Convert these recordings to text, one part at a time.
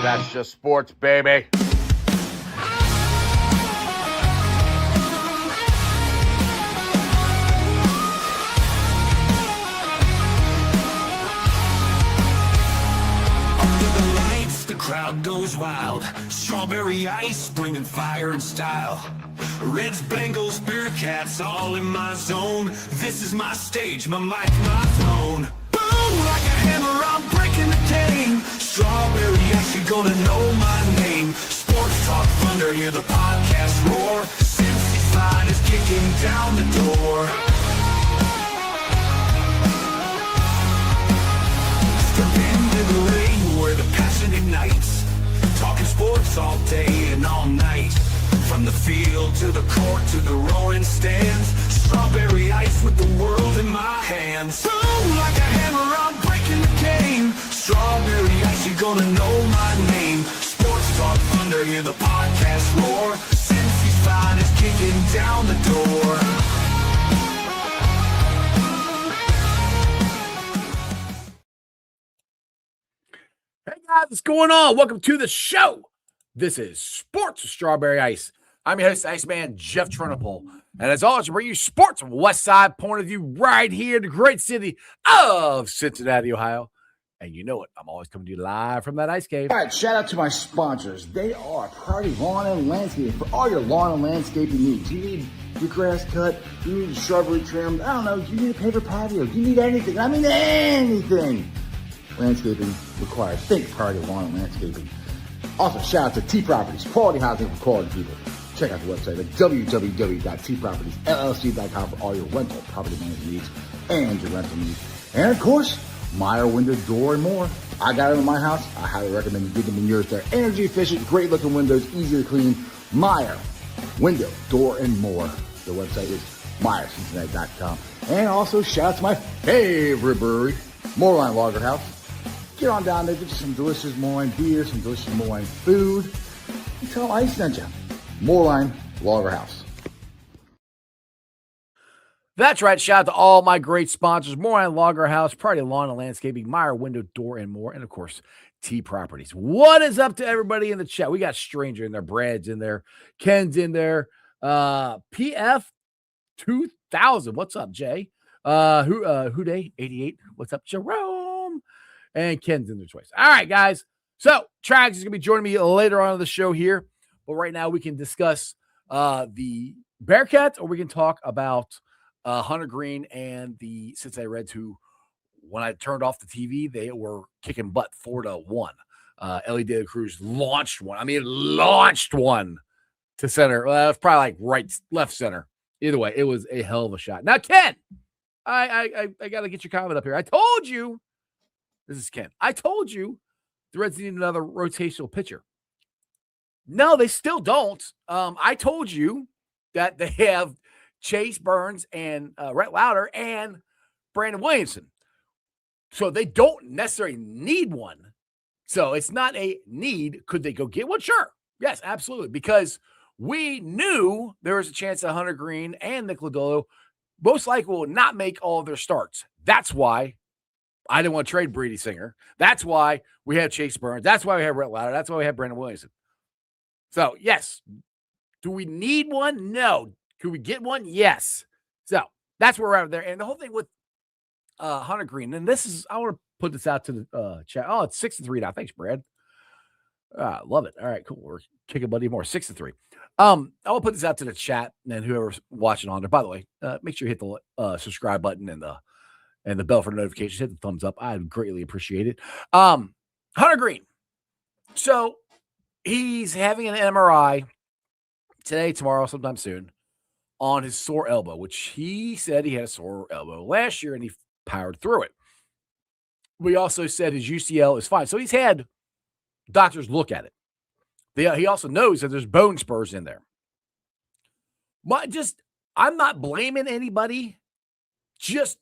That's just sports, baby. Crowd goes wild, strawberry ice bringing fire and style. Reds, Bengals, Bearcats, all in my zone. This is my stage, my mic, my throne. Boom, like a hammer, I'm breaking the game. Strawberry ice, you're gonna know my name. Sports Talk Thunder, hear the podcast roar. Cincy's line is kicking down the door. Step into the lane where the passion ignites. Talking sports all day and all night. From the field to the court to the roaring stands. Strawberry ice with the world in my hands. Boom, like a hammer, I'm breaking the game. Strawberry ice, you're gonna know my name. Sports Talk Thunder, hear the podcast roar. Cincy's fine is kicking down the door. Hey guys, what's going on? Welcome to the show. This is Sports with Strawberry Ice. I'm your host, Iceman Jeff Turnipole. And as always, I bring you sports from West Side point of view right here in the great city of Cincinnati, Ohio. And you know it, I'm always coming to you live from that ice cave. All right, shout out to my sponsors. They are Priority Lawn and Landscaping for all your lawn and landscaping needs. You need your grass cut, you need shrubbery trimmed, I don't know, you need a paper patio, you need anything, I mean anything. Landscaping required. Think Priority Lawn and Landscaping. Also, shout out to T Properties, quality housing for quality people. Check out the website at www.tpropertiesllc.com for all your rental property management needs and your rental needs. And of course, Meyer Window, Door, and More. I got them in my house. I highly recommend you get them in yours. They're energy efficient, great looking windows, easy to clean. Meyer Window, Door, and More. The website is MeyerCincinnati.com. And also, shout out to my favorite brewery, Moorline Lager House. Get on down there, get you some delicious Moorline beer, some delicious Moorline food. And tell them I sent you. Moorline Lager House. That's right. Shout out to all my great sponsors, Moorline Lager House, Priority Lawn and Landscaping, Meyer Window, Door, and More. And of course, T Properties. What is up to everybody in the chat? We got Stranger in there, Brad's in there, Ken's in there, PF 2000. What's up, Jay? Who Day 88. What's up, Jerome? And Ken's in there twice. All right, guys. So Trags is going to be joining me later on in the show here. But right now we can discuss the Bearcats, or we can talk about Hunter Green and the Cincinnati Reds, who, when I turned off the TV, they were kicking butt 4-1. Ellie De La Cruz launched one. I mean, launched one to center. Well, it was probably like left center. Either way, it was a hell of a shot. Now, Ken, I got to get your comment up here. I told you, this is Ken. I told you the Reds need another rotational pitcher. No, they still don't. I told you that they have Chase Burns and Rhett Lauder and Brandon Williamson. So they don't necessarily need one. So it's not a need. Could they go get one? Sure. Yes, absolutely. Because we knew there was a chance that Hunter Green and Nick Lodolo most likely will not make all of their starts. That's why I didn't want to trade Brady Singer. That's why we have Chase Burns. That's why we have Rhett Lauder. That's why we have Brandon Williamson. So, yes. Do we need one? No. Could we get one? Yes. So, that's where we're at there. And the whole thing with Hunter Green, and this is, I want to put this out to the chat. Oh, it's 6-3 now. Thanks, Brad. Love it. All right, cool. We're kicking buddy more. 6-3. I will put this out to the chat and whoever's watching on there. By the way, make sure you hit the subscribe button and the bell for notifications. Hit the thumbs up. I'd greatly appreciate it. Hunter Green. So he's having an MRI today, tomorrow, sometime soon on his sore elbow, which he said he had a sore elbow last year and he powered through it. We also said his UCL is fine. So he's had doctors look at it. He also knows that there's bone spurs in there. I'm not blaming anybody. Just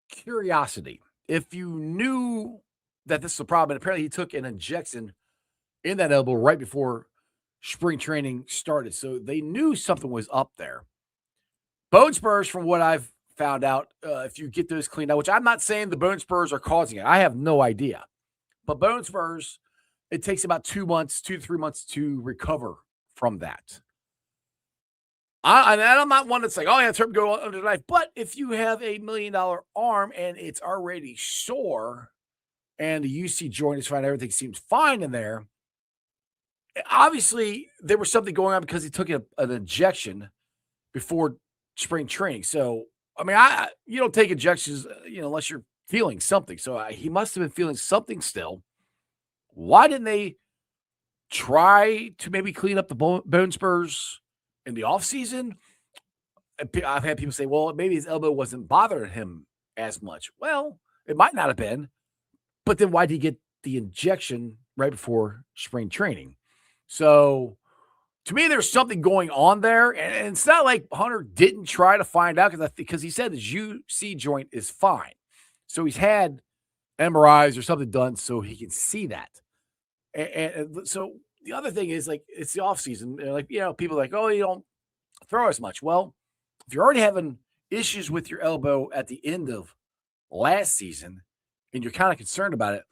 curiosity. If you knew that this is a problem, and apparently he took an injection in that elbow right before spring training started. So they knew something was up there. Bone spurs, from what I've found out, if you get those cleaned out, which I'm not saying the bone spurs are causing it. I have no idea. But bone spurs, it takes about 2 to 3 months to recover from that. And I'm not one that's like, oh, yeah, it's hurt go under the knife. But if you have $1 million arm and it's already sore and the UC joint is fine, everything seems fine in there, obviously there was something going on because he took an injection before spring training. So, I mean, you don't take injections, unless you're feeling something. So he must have been feeling something still. Why didn't they try to maybe clean up the bone spurs in the offseason? I've had people say, well, maybe his elbow wasn't bothering him as much. Well, it might not have been, but then why did he get the injection right before spring training? So to me, there's something going on there. And it's not like Hunter didn't try to find out because he said his UC joint is fine. So he's had MRIs or something done so he can see that. And so the other thing is, like, it's the offseason. Like, people are like, oh, you don't throw as much. Well, if you're already having issues with your elbow at the end of last season and you're kind of concerned about it,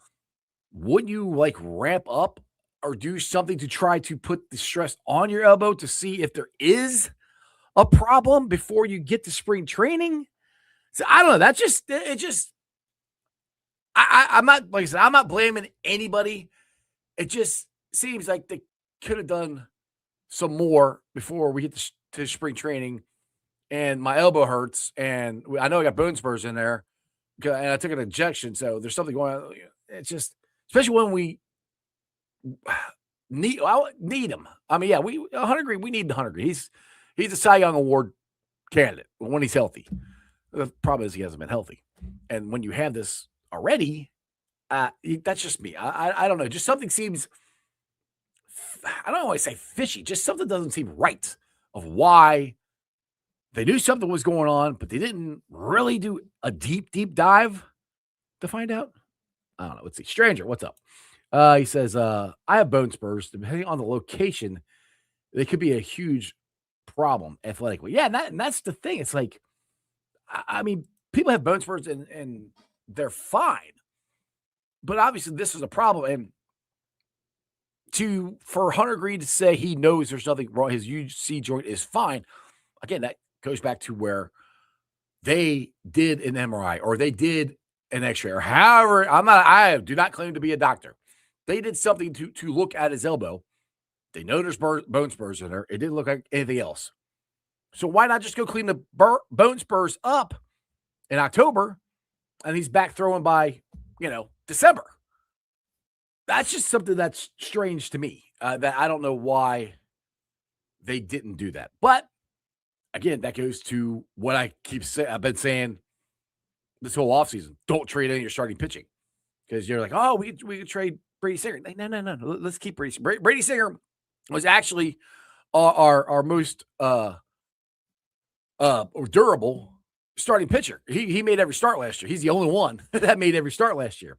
wouldn't you like ramp up or do something to try to put the stress on your elbow to see if there is a problem before you get to spring training? So I don't know. I'm not, like I said, I'm not blaming anybody. It just seems like they could have done some more before we get to spring training. And my elbow hurts, and I know I got bone spurs in there, and I took an injection, so there's something going on. It's just, especially when we need him. I mean, yeah, Hunter Green, we need Hunter Green. He's a Cy Young Award candidate when he's healthy. The problem is he hasn't been healthy, and when you have this already, that's just me. I don't know. Just something seems, I don't always say fishy. Just something doesn't seem right of why they knew something was going on, but they didn't really do a deep dive to find out. I don't know. Let's see. Stranger, what's up? He says, I have bone spurs. Depending on the location, they could be a huge problem athletically. Yeah, and that's the thing. It's like, I mean, people have bone spurs and they're fine. But obviously this is a problem. And for Hunter Green to say he knows there's nothing wrong, his UC joint is fine, again, that goes back to where they did an MRI or they did an X-ray or however. I do not claim to be a doctor. They did something to look at his elbow. They know there's bone spurs in there. It didn't look like anything else. So why not just go clean the bone spurs up in October and he's back throwing by, December? That's just something that's strange to me, that I don't know why they didn't do that. But again, that goes to what I keep saying. I've been saying this whole offseason: don't trade in your starting pitching because you're like, oh, we could trade Brady Singer. Like, no. Let's keep Brady. Brady Singer was actually our most durable starting pitcher. He made every start last year. He's the only one that made every start last year.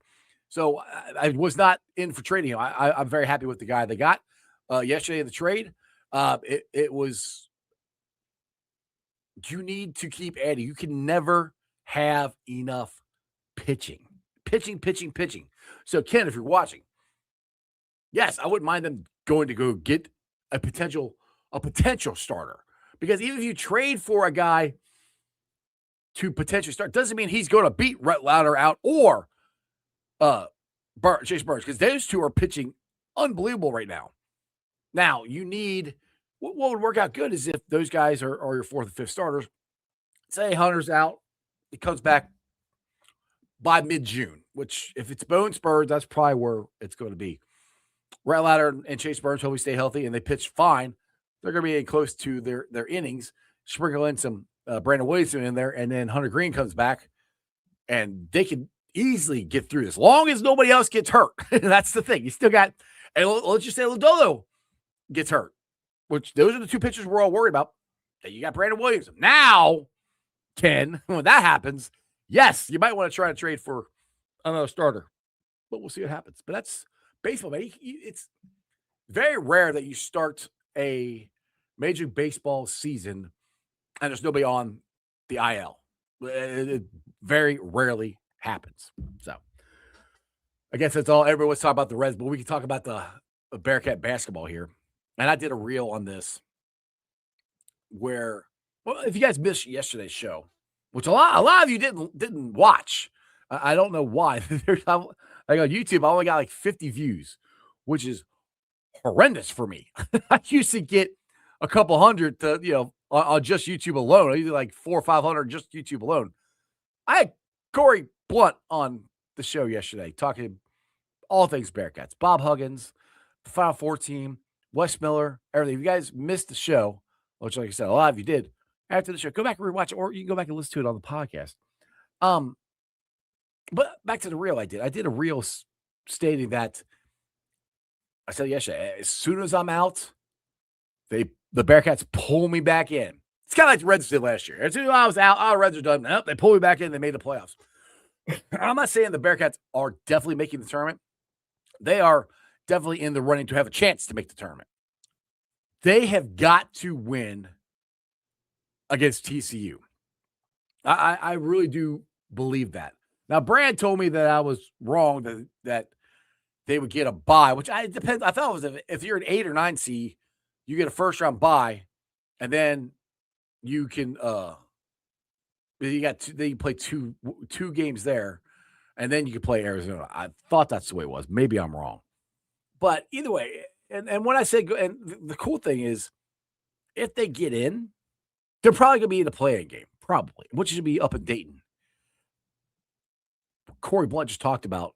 So I was not in for trading him. I'm very happy with the guy they got yesterday in the trade. It was, you need to keep adding. You can never have enough pitching. So Ken, if you're watching, yes, I wouldn't mind them going to go get a potential starter, because even if you trade for a guy to potentially start, doesn't mean he's going to beat Rhett Lauder out or Chase Burns, because those two are pitching unbelievable right now. Now, you need, what would work out good is if those guys are your fourth and fifth starters. Say Hunter's out, he comes back by mid-June, which if it's bone spurs, that's probably where it's going to be. Rhett Lauder and Chase Burns, hopefully stay healthy and they pitch fine. They're going to be close to their innings. Sprinkle in some Brandon Williamson in there, and then Hunter Green comes back, and they can easily get through this, as long as nobody else gets hurt. That's the thing. You still got, and let's just say Lodolo gets hurt, which those are the two pitchers we're all worried about. That you got Brandon Williamson. Now, Ken, when that happens, yes, you might want to try to trade for another starter, but we'll see what happens. But that's baseball, man. It's very rare that you start a Major League Baseball season and there's nobody on the IL. It very rarely happens. So, I guess that's all everyone's talking about the Reds, but we can talk about the Bearcat basketball here. And I did a reel on this where, well, if you guys missed yesterday's show, which a lot of you didn't watch, I don't know why. Like on YouTube, I only got like 50 views, which is horrendous for me. I used to get a couple hundred to, on just YouTube alone. I usually like 400 or 500 just YouTube alone. I had Corey Blunt on the show yesterday talking all things Bearcats, Bob Huggins, the Final Four team, Wes Miller, everything. If you guys missed the show, which, like I said, a lot of you did, after the show, go back and rewatch it, or you can go back and listen to it on the podcast. But back to the reel I did a reel stating that I said yesterday, as soon as I'm out, the Bearcats pull me back in. It's kind of like the Reds did last year. As soon as I was out, the Reds are done. Nope, they pull me back in. They made the playoffs. I'm not saying the Bearcats are definitely making the tournament. They are definitely in the running to have a chance to make the tournament. They have got to win against TCU. I really do believe that. Now, Brad told me that I was wrong, that they would get a bye, which it depends. I thought it was if you're an 8 or 9 seed, you get a first-round bye, and then you can you play two games there, and then you can play Arizona. I thought that's the way it was. Maybe I'm wrong. But either way, and when I say go, and the cool thing is, if they get in, they're probably going to be in the play-in game, probably, which should be up in Dayton. Corey Blunt just talked about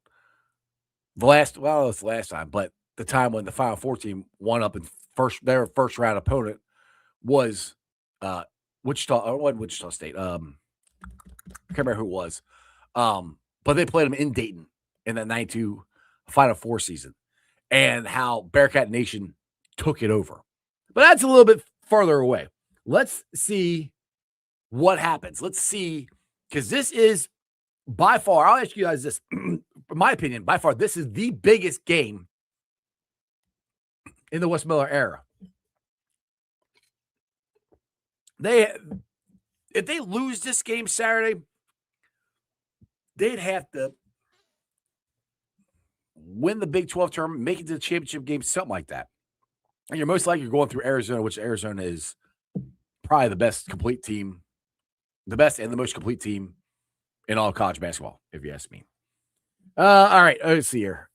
it's the last time, but the time when the Final Four team won up in their first round opponent was Wichita, or wasn't Wichita State. I can't remember who it was. But they played them in Dayton in that 92 Final Four season, and how Bearcat Nation took it over. But that's a little bit further away. Let's see what happens. Let's see, because this is by far, I'll ask you guys this, in my opinion, by far, this is the biggest game in the Wes Miller era. If they lose this game Saturday, they'd have to win the Big 12 tournament, make it to the championship game, something like that. And you're most likely going through Arizona, which Arizona is probably the best complete team, the best and the most complete team in all of college basketball, if you ask me. All right, let's see here.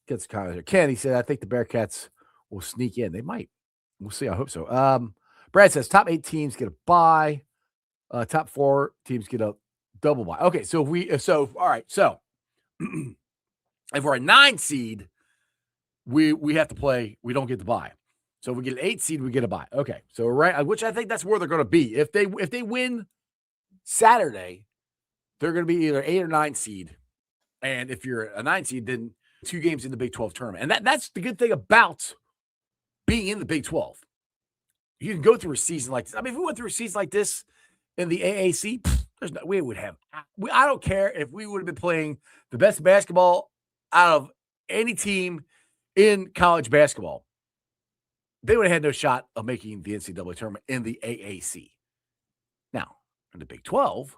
Get the comment here. Ken, he said, I think the Bearcats will sneak in. They might. We'll see. I hope so. Brad says, top 8 teams get a bye. Top 4 teams get a double bye. Okay, so all right. So if we're a 9 seed, we have to play. We don't get the bye. So if we get an 8 seed, we get a bye. Okay, so right, which I think that's where they're going to be. If they win Saturday, they're going to be either 8 or 9 seed. And if you're a 9 seed, then 2 games in the Big 12 tournament. And that's the good thing about being in the Big 12. You can go through a season like this. I mean, if we went through a season like this in the AAC, I don't care if we would have been playing the best basketball out of any team in college basketball. They would have had no shot of making the NCAA tournament in the AAC. Now, in the Big 12,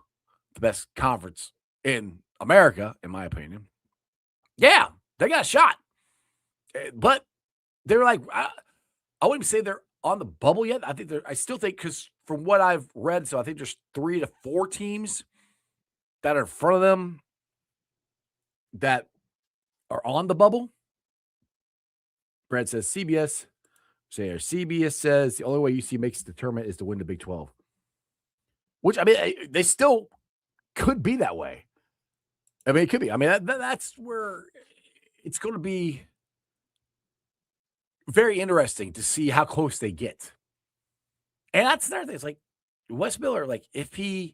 the best conference in America, in my opinion, yeah, they got a shot. But they're like, I wouldn't say they're on the bubble yet. I still think, because from what I've read, so I think there's 3 to 4 teams that are in front of them that are on the bubble. Brad says CBS. CBS says the only way UC makes the tournament is to win the Big 12. Which, I mean, they still could be that way. I mean, it could be. I mean, that's where it's going to be very interesting to see how close they get. And that's another thing. It's like Wes Miller, like because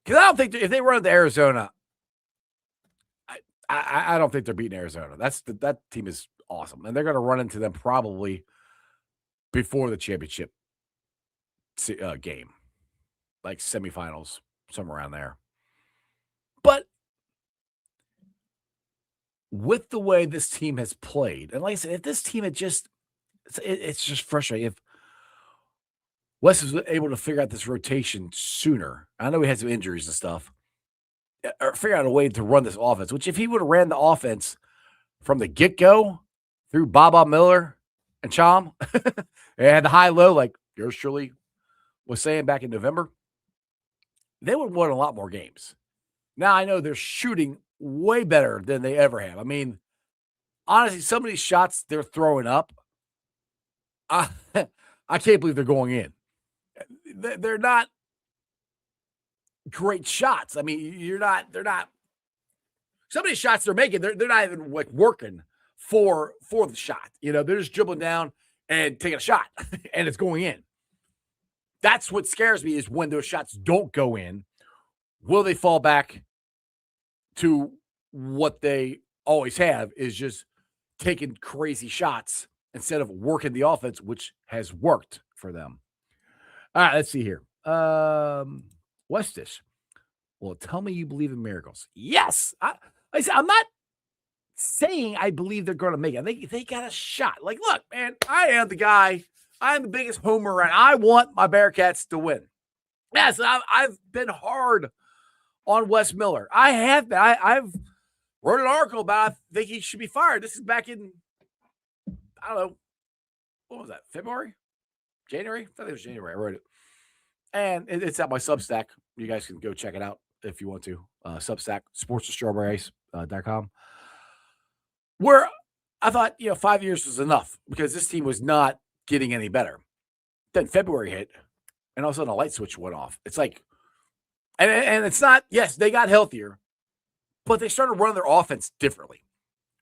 I don't think if they run to Arizona, I don't think they're beating Arizona. That team is awesome, and they're going to run into them probably before the championship game, like semifinals, somewhere around there. But with the way this team has played, and like I said, if this team had it's just frustrating. If Wes was able to figure out this rotation sooner, I know he had some injuries and stuff, or figure out a way to run this offense, which if he would have ran the offense from the get-go through Baba Miller and Chom and the high-low, like yours truly was saying back in November, they would have won a lot more games. Now, I know they're shooting way better than they ever have. I mean, honestly, some of these shots they're throwing up, I can't believe they're going in. They're not great shots. I mean, they're not, some of these shots they're making, they're not even like working for the shot. They're just dribbling down and taking a shot and it's going in. That's what scares me, is when those shots don't go in, will they fall back to what they always have, is just taking crazy shots instead of working the offense, which has worked for them. All right, let's see here. Westish. Well, tell me you believe in miracles. Yes. I'm not saying I believe they're going to make it. They got a shot. Like, look, man, I am the guy. I am the biggest homer around. I want my Bearcats to win. Yes, I've been hard on Wes Miller. I have been. I've wrote an article about I think he should be fired. This is back in, I don't know, what was that, February? January? I think it was January. I wrote it. And it's at my Substack. You guys can go check it out if you want to. Substack, sportswithstrawberries.com. Where I thought, 5 years was enough because this team was not getting any better. Then February hit, and all of a sudden a light switch went off. It's like, and it's not, yes, they got healthier, but they started running their offense differently.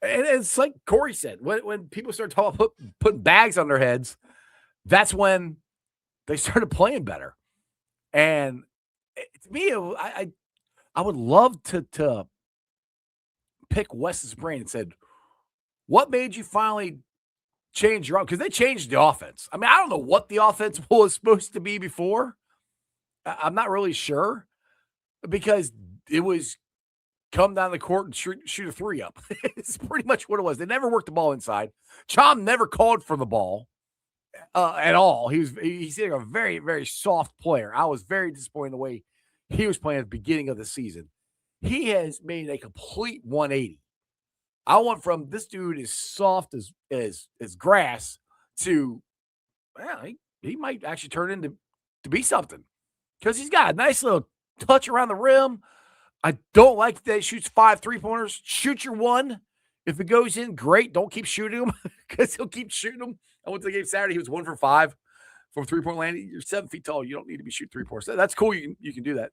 And it's like Corey said, when people started talking about putting bags on their heads, that's when they started playing better. And to me, I would love to pick Wes's brain and said, what made you finally change your own? Because they changed the offense. I mean, I don't know what the offense was supposed to be before. I'm not really sure, because it was come down the court and shoot a three up. It's pretty much what it was. They never worked the ball inside. Chom never called for the ball at all. He's a very, very soft player. I was very disappointed in the way he was playing at the beginning of the season. He has made a complete 180. I went from this dude is soft as grass to, well, he might actually turn into to be something, because he's got a nice little touch around the rim. I don't like that he shoots 5 3-pointers. Shoot your one. If it goes in, great. Don't keep shooting him, because he'll keep shooting them. I went to the game Saturday. He was 1 for 5 from 3-point land. You're 7 feet tall. You don't need to be shooting 3-pointers. That's cool. You can do that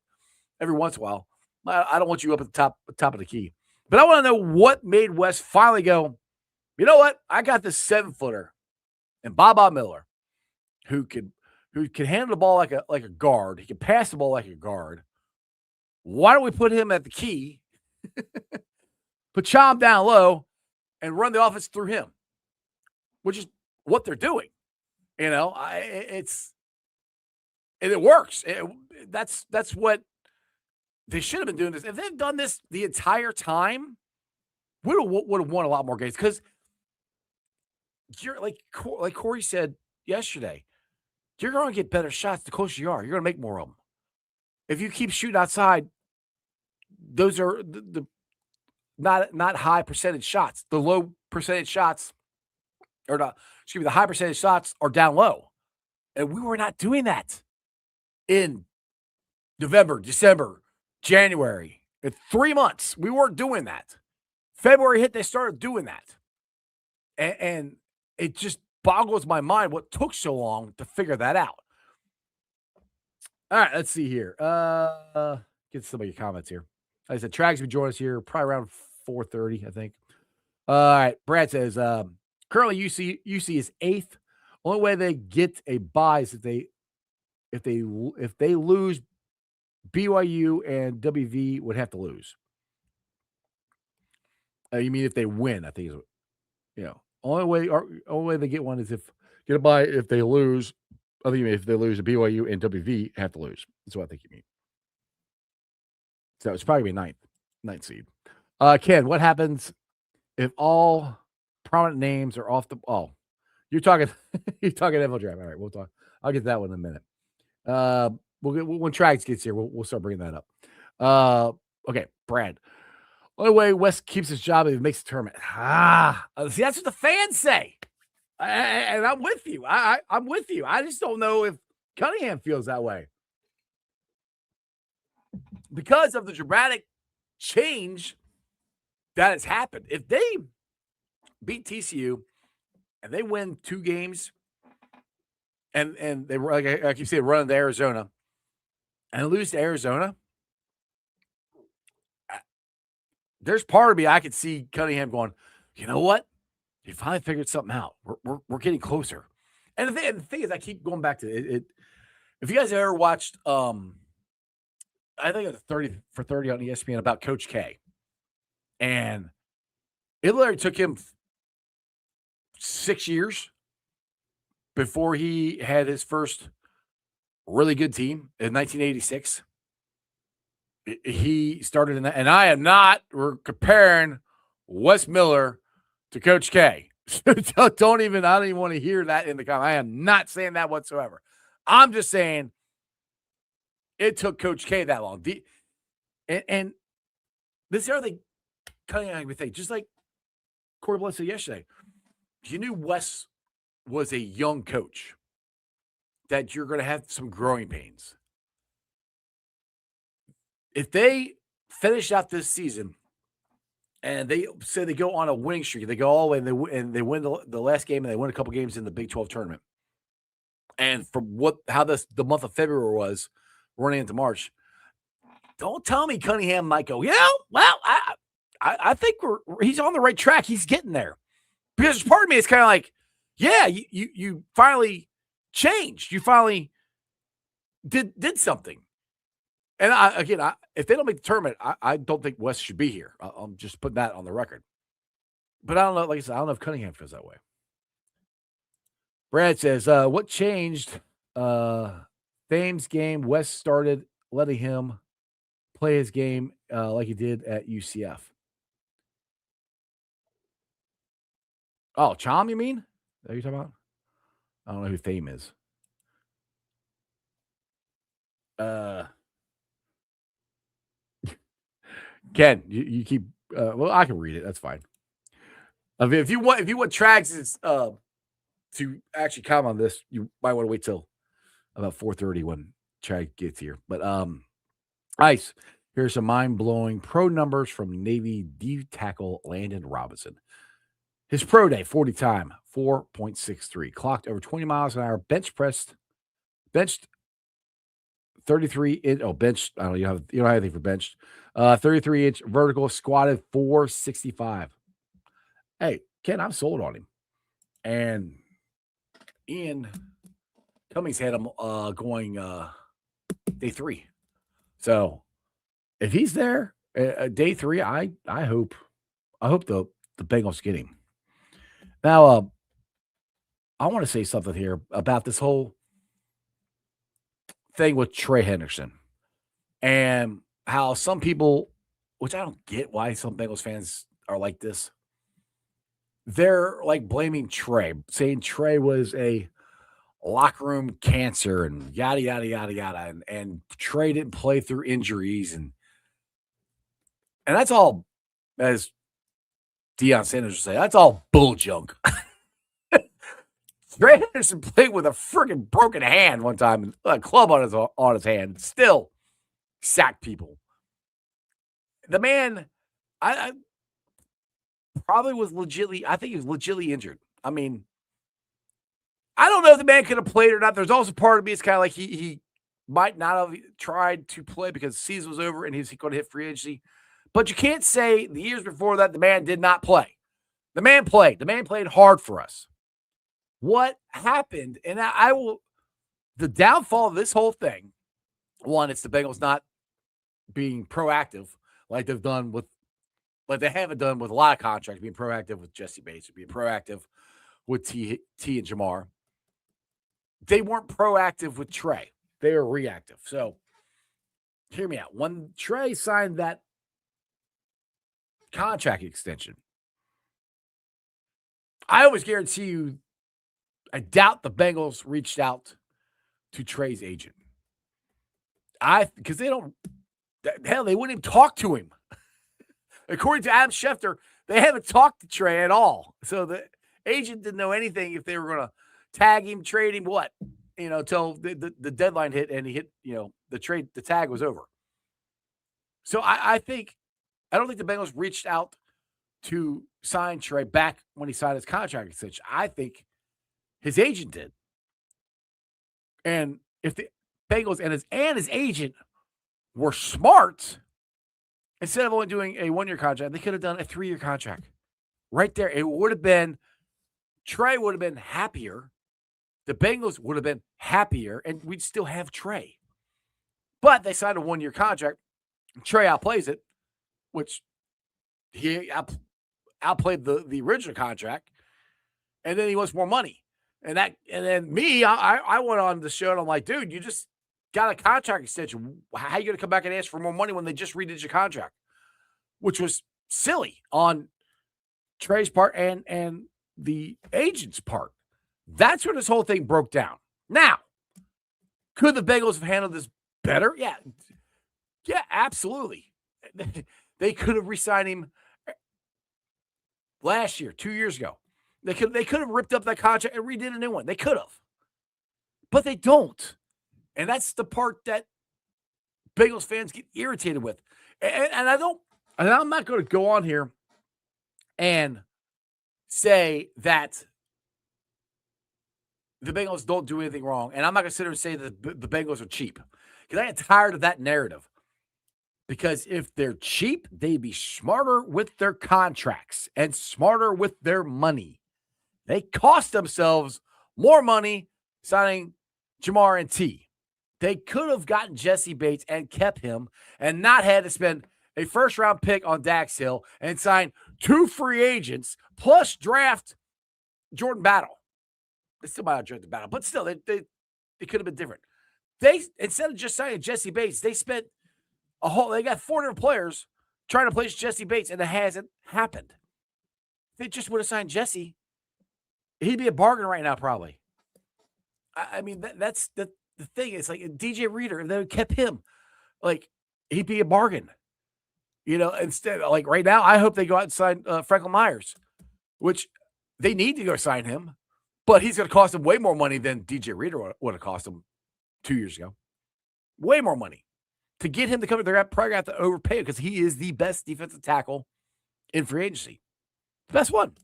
every once in a while. I don't want you up at the top of the key. But I want to know what made Wes finally go, you know what? I got this 7-footer and Baba Miller, who can handle the ball like a guard. He can pass the ball like a guard. Why don't we put him at the key, put Chom down low, and run the offense through him, which is what they're doing. And it works. That's what they should have been doing. This. If they've done this the entire time, we would have won a lot more games, because you're like Corey said yesterday, you're going to get better shots the closer you are. You're going to make more of them. If you keep shooting outside, those are the not high percentage shots. The low percentage shots, or not, excuse me, the high percentage shots are down low. And we were not doing that in November, December, January. In 3 months, we weren't doing that. February hit, they started doing that. And it just boggles my mind what took so long to figure that out. All right, let's see here. Get some of your comments here. Like I said, Trags will join us here probably around 4:30, I think. All right, Brad says, currently UC is 8th. Only way they get a bye is if they lose, BYU and WV would have to lose. You mean if they win? I think is only way they get one is if get a bye if they lose. I think if they lose, BYU and WV have to lose. That's what I think you mean. So it's probably be ninth seed. Ken, what happens if all prominent names are off the? Oh, you're talking NFL draft. All right, we'll talk. I'll get that one in a minute. We'll get when Trags gets here. We'll start bringing that up. Okay, Brad. Only way West keeps his job if he makes the tournament. See, that's what the fans say. And I'm with you. I'm with you. I just don't know if Cunningham feels that way. Because of the dramatic change that has happened. If they beat TCU and they win 2 games and they were, like I keep saying, running to Arizona and lose to Arizona, there's part of me I could see Cunningham going, you know what? You finally figured something out. We're getting closer. And the thing is, I keep going back to it. If you guys have ever watched, I think it was 30 for 30 on ESPN about Coach K, and it literally took him 6 years before he had his first really good team in 1986. He started in that, and I am not comparing Wes Miller to Coach K. I don't even want to hear that in the comment. I am not saying that whatsoever. I'm just saying it took Coach K that long. And this is the other thing, Cunningham would think, just like Corey Blood said yesterday, you knew Wes was a young coach, that you're going to have some growing pains. If they finish out this season and they say they go on a winning streak, they go all the way and they win the last game and they win a couple games in the Big 12 tournament. And from how the month of February was running into March, don't tell me Cunningham might go, well, I think he's on the right track. He's getting there. Because part of me is kind of like, yeah, you finally changed. You finally did something. And if they don't make the tournament, I don't think West should be here. I'm just putting that on the record. But I don't know. Like I said, I don't know if Cunningham feels that way. Brad says, what changed? Thames game, West started letting him play his game like he did at UCF. Oh, Chom, you mean? Is that what you're talking about? I don't know who Thame is. Ken, you keep. Well, I can read it. That's fine. If you want Trags to actually comment on this, you might want to wait till about 4:30 when Trag gets here. But Ice, here's some mind-blowing pro numbers from Navy D tackle Landon Robinson. His pro day, 40 time, 4.63. Clocked over 20 miles an hour. Benched 33-inch. Oh, benched. I don't know. You don't have anything for benched. 33-inch vertical, squatted 465. Hey, Ken, I'm sold on him. And Ian Cummings had him going day 3. So if he's there day 3, I hope the Bengals get him. Now, I want to say something here about this whole thing with Trey Hendrickson and how some people, which I don't get why some Bengals fans are like this, they're like blaming Trey, saying Trey was a locker room cancer and yada, yada, yada, yada. And Trey didn't play through injuries. And that's all, as Deion Sanders would say, that's all bull junk. Trey Hendrickson played with a freaking broken hand one time, and a club on his hand, still sacked people. The man, I probably was I think he was legitimately injured. I mean, I don't know if the man could have played or not. There's also part of me, it's kind of like he might not have tried to play because the season was over and he's going to hit free agency. But you can't say the years before that the man did not play. The man played. The man played hard for us. What happened, and the downfall of this whole thing, one, it's the Bengals not being proactive like they haven't done with a lot of contracts, being proactive with Jesse Bates, being proactive with T and Jamar. They weren't proactive with Trey. They were reactive. So hear me out. When Trey signed that contract extension, I always guarantee you, I doubt the Bengals reached out to Trey's agent. Because they don't, hell, they wouldn't even talk to him. According to Adam Schefter, they haven't talked to Trey at all. So the agent didn't know anything if they were going to tag him, trade him, what, till the deadline hit and he hit, the tag was over. So I don't think the Bengals reached out to sign Trey back when he signed his contract extension. I think his agent did. And if the Bengals and his agent were smart, instead of only doing a 1-year contract, they could have done a 3-year contract. Right there. It would have been, Trey would have been happier. The Bengals would have been happier, and we'd still have Trey. But they signed a 1-year contract. Trey outplays it, which he outplayed the original contract, and then he wants more money. And then me, I went on the show and I'm like, dude, you just got a contract extension. How are you going to come back and ask for more money when they just redid your contract? Which was silly on Trey's part and the agent's part. That's where this whole thing broke down. Now, could the Bengals have handled this better? Yeah, absolutely. They could have re-signed him last year, 2 years ago. They could have ripped up that contract and redid a new one. They could have. But they don't. And that's the part that Bengals fans get irritated with. And I'm not going to go on here and say that the Bengals don't do anything wrong. And I'm not going to sit here and say that the Bengals are cheap. Because I get tired of that narrative. Because if they're cheap, they'd be smarter with their contracts and smarter with their money. They cost themselves more money signing Jamar and T. They could have gotten Jesse Bates and kept him and not had to spend a first-round pick on Dax Hill and sign 2 free agents plus draft Jordan Battle. They still might have drafted Battle, but still, they could have been different. They, instead of just signing Jesse Bates, they spent they got 4 different players trying to place Jesse Bates, and it hasn't happened. If they just would have signed Jesse, he'd be a bargain right now, probably. I mean, that's the thing. It's like DJ Reader, if they would kept him, like, he'd be a bargain. Instead, like right now, I hope they go out and sign Franklin Myers, which they need to go sign him, but he's going to cost them way more money than DJ Reader would have cost them 2 years ago. Way more money. To get him to come, they're probably going to have to overpay because he is the best defensive tackle in free agency. The best one.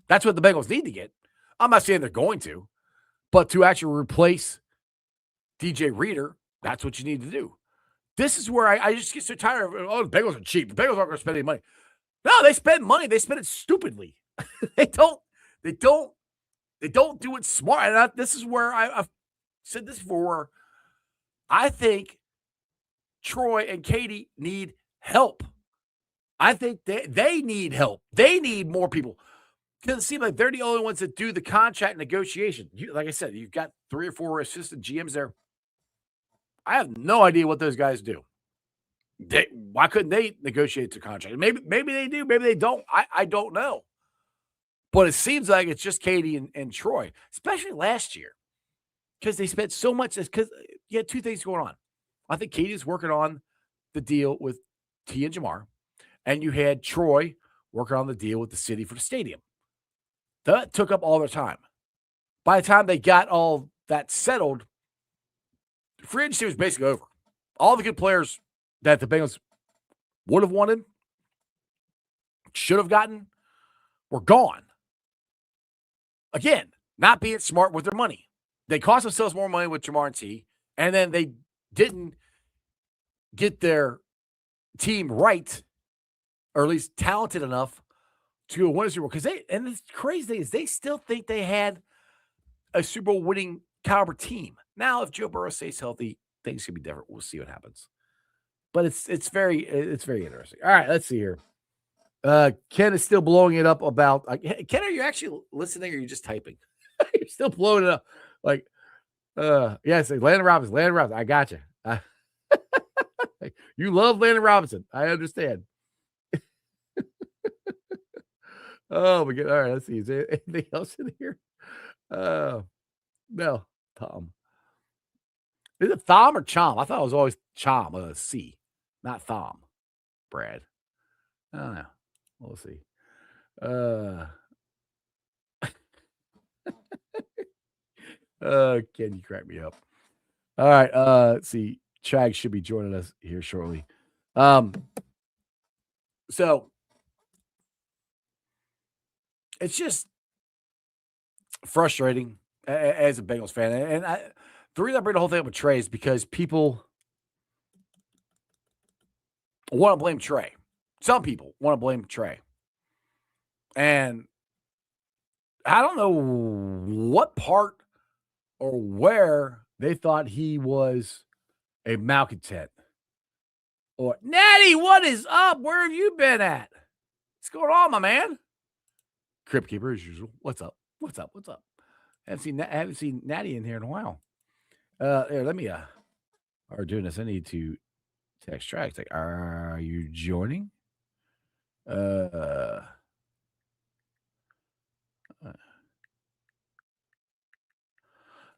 That's what the Bengals need to get. I'm not saying they're going to, but to actually replace DJ Reader, that's what you need to do. This is where I just get so tired of, the Bengals are cheap. The Bengals aren't going to spend any money. No, they spend money. They spend it stupidly. They don't do it smart. And this is where I've said this before. I think Troy and Katie need help. I think they need help. They need more people. Because it seems like they're the only ones that do the contract negotiation. Like I said, you've got 3 or 4 assistant GMs there. I have no idea what those guys do. Why couldn't they negotiate the contract? Maybe they do. Maybe they don't. I don't know. But it seems like it's just Katie and Troy, especially last year, because they spent so much. Because you had 2 things going on. I think Katie's working on the deal with T and Jamar, and you had Troy working on the deal with the city for the stadium. That took up all their time. By the time they got all that settled, free agency was basically over. All the good players that the Bengals would have wanted, should have gotten, were gone. Again, not being smart with their money. They cost themselves more money with Jamar and T, and then they didn't get their team right, or at least talented enough to win a Super Bowl. Because and the crazy thing is they still think they had a Super Bowl winning caliber team. Now, if Joe Burrow stays healthy, things could be different. We'll see what happens. But it's very interesting. All right, let's see here. Ken is still blowing it up about Ken, are you actually listening or are you just typing? You're still blowing it up. Like, it's like Landon Robinson. I got you. You love Landon Robinson. I understand. Oh my God. All right, let's see. Is there anything else in here? No, Tom. Is it Thom or Chom? I thought it was always Chom, C, not Thom, Brad. I don't know. We'll see. Can you crack me up? All right. Let's see. Chag should be joining us here shortly. So it's just frustrating as a Bengals fan. And the reason I bring the whole thing up with Trey is because people want to blame Trey. Some people want to blame Trey. And I don't know what part or where they thought he was a malcontent. Or, Natty, what is up? Where have you been at? What's going on, my man? Crypt Keeper, as usual. What's up? What's up? What's up? I haven't seen Natty in here in a while. Here, let me are doing this. I need to text tracks. Like, are you joining? All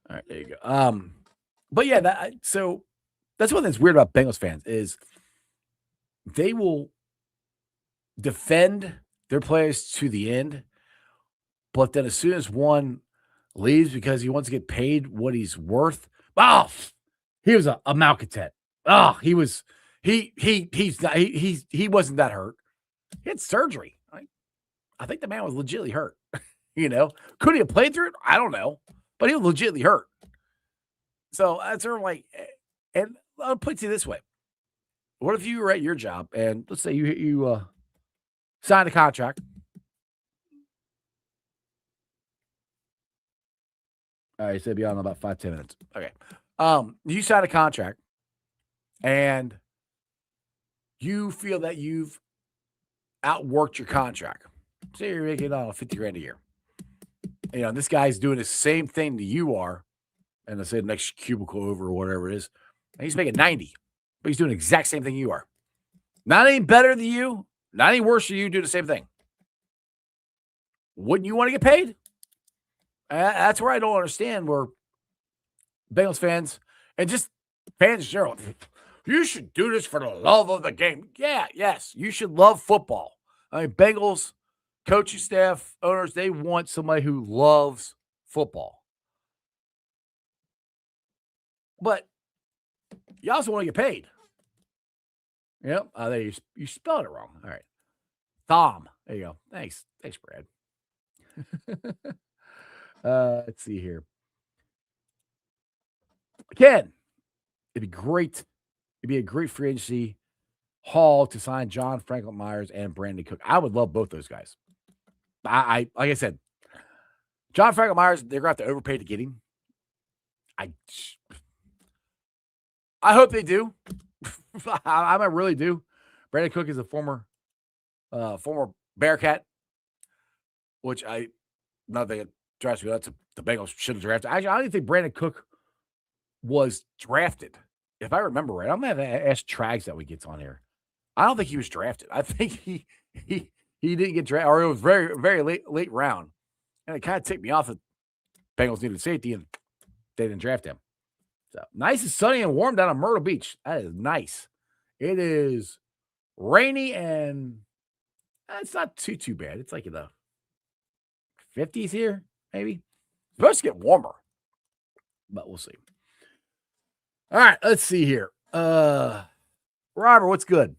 right, there you go. But yeah, so that's one that's weird about Bengals fans is they will defend their players to the end, but then as soon as one leaves because he wants to get paid what he's worth, he was a malcontent. He wasn't that hurt. He had surgery. I think the man was legitimately hurt. Could he have played through it? I don't know, but he was legitimately hurt. So that's sort of like, and I'll put it to you this way: what if you were at your job and let's say you signed a contract? All right, so be on in about 5-10 minutes. Okay, you signed a contract, and you feel that you've outworked your contract. Say you're making $50,000 a year. This guy's doing the same thing that you are, and let's say the next cubicle over or whatever it is, and he's making 90, but he's doing the exact same thing you are. Not any better than you, not any worse than you, do the same thing. Wouldn't you want to get paid? That's where I don't understand where Bengals fans and just fans in general, you should do this for the love of the game. Yeah, yes, you should love football. Bengals coaching staff, owners, they want somebody who loves football. But you also want to get paid. Yep. You spelled it wrong. All right. Thom. There you go. Thanks, Brad. Let's see here. Again, it'd be great. It'd be a great free agency haul to sign John Franklin Myers and Brandon Cook. I would love both those guys. I like I said, John Franklin Myers, they're going to have to overpay to get him. I hope they do. I might really do. Brandon Cook is a former Bearcat, which not that it drives me nuts. The Bengals should have drafted. Actually, I don't even think Brandon Cook was drafted. If I remember right, I'm going to have to ask Trags that we gets on here. I don't think he was drafted. I think he didn't get drafted, or it was very, very late round. And it kind of ticked me off that Bengals needed safety and they didn't draft him. So nice and sunny and warm down on Myrtle Beach. That is nice. It is rainy and it's not too bad. It's like in the 50s here, maybe. It's supposed to get warmer, but we'll see. All right, let's see here. Robert, what's good?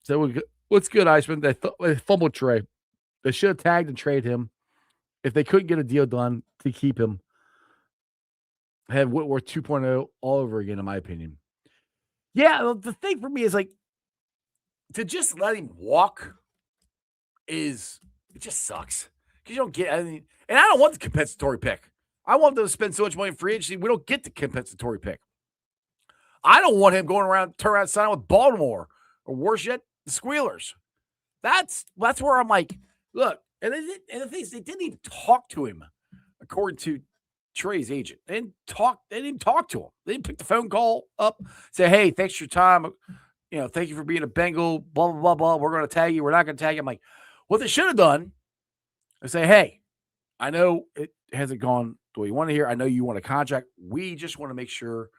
So what's good, Iceman? They fumbled Trey. They should have tagged and traded him. If they couldn't get a deal done to keep him, have Whitworth 2.0 all over again, in my opinion. Yeah, the thing for me is like to just let him walk it just sucks. Because you don't get, and I don't want the compensatory pick. I want them to spend so much money in free agency, we don't get the compensatory pick. I don't want him turn around signing with Baltimore or worse yet, the Squealers. That's where I'm like, look, and the thing is, they didn't even talk to him, according to Trey's agent. They didn't talk to him. They didn't pick the phone call up, say, hey, thanks for your time. Thank you for being a Bengal, blah, blah, blah, blah. We're going to tag you. We're not going to tag you. I'm like, what they should have done is say, hey, I know it hasn't gone the way you want to hear. I know you want a contract. We just want to make sure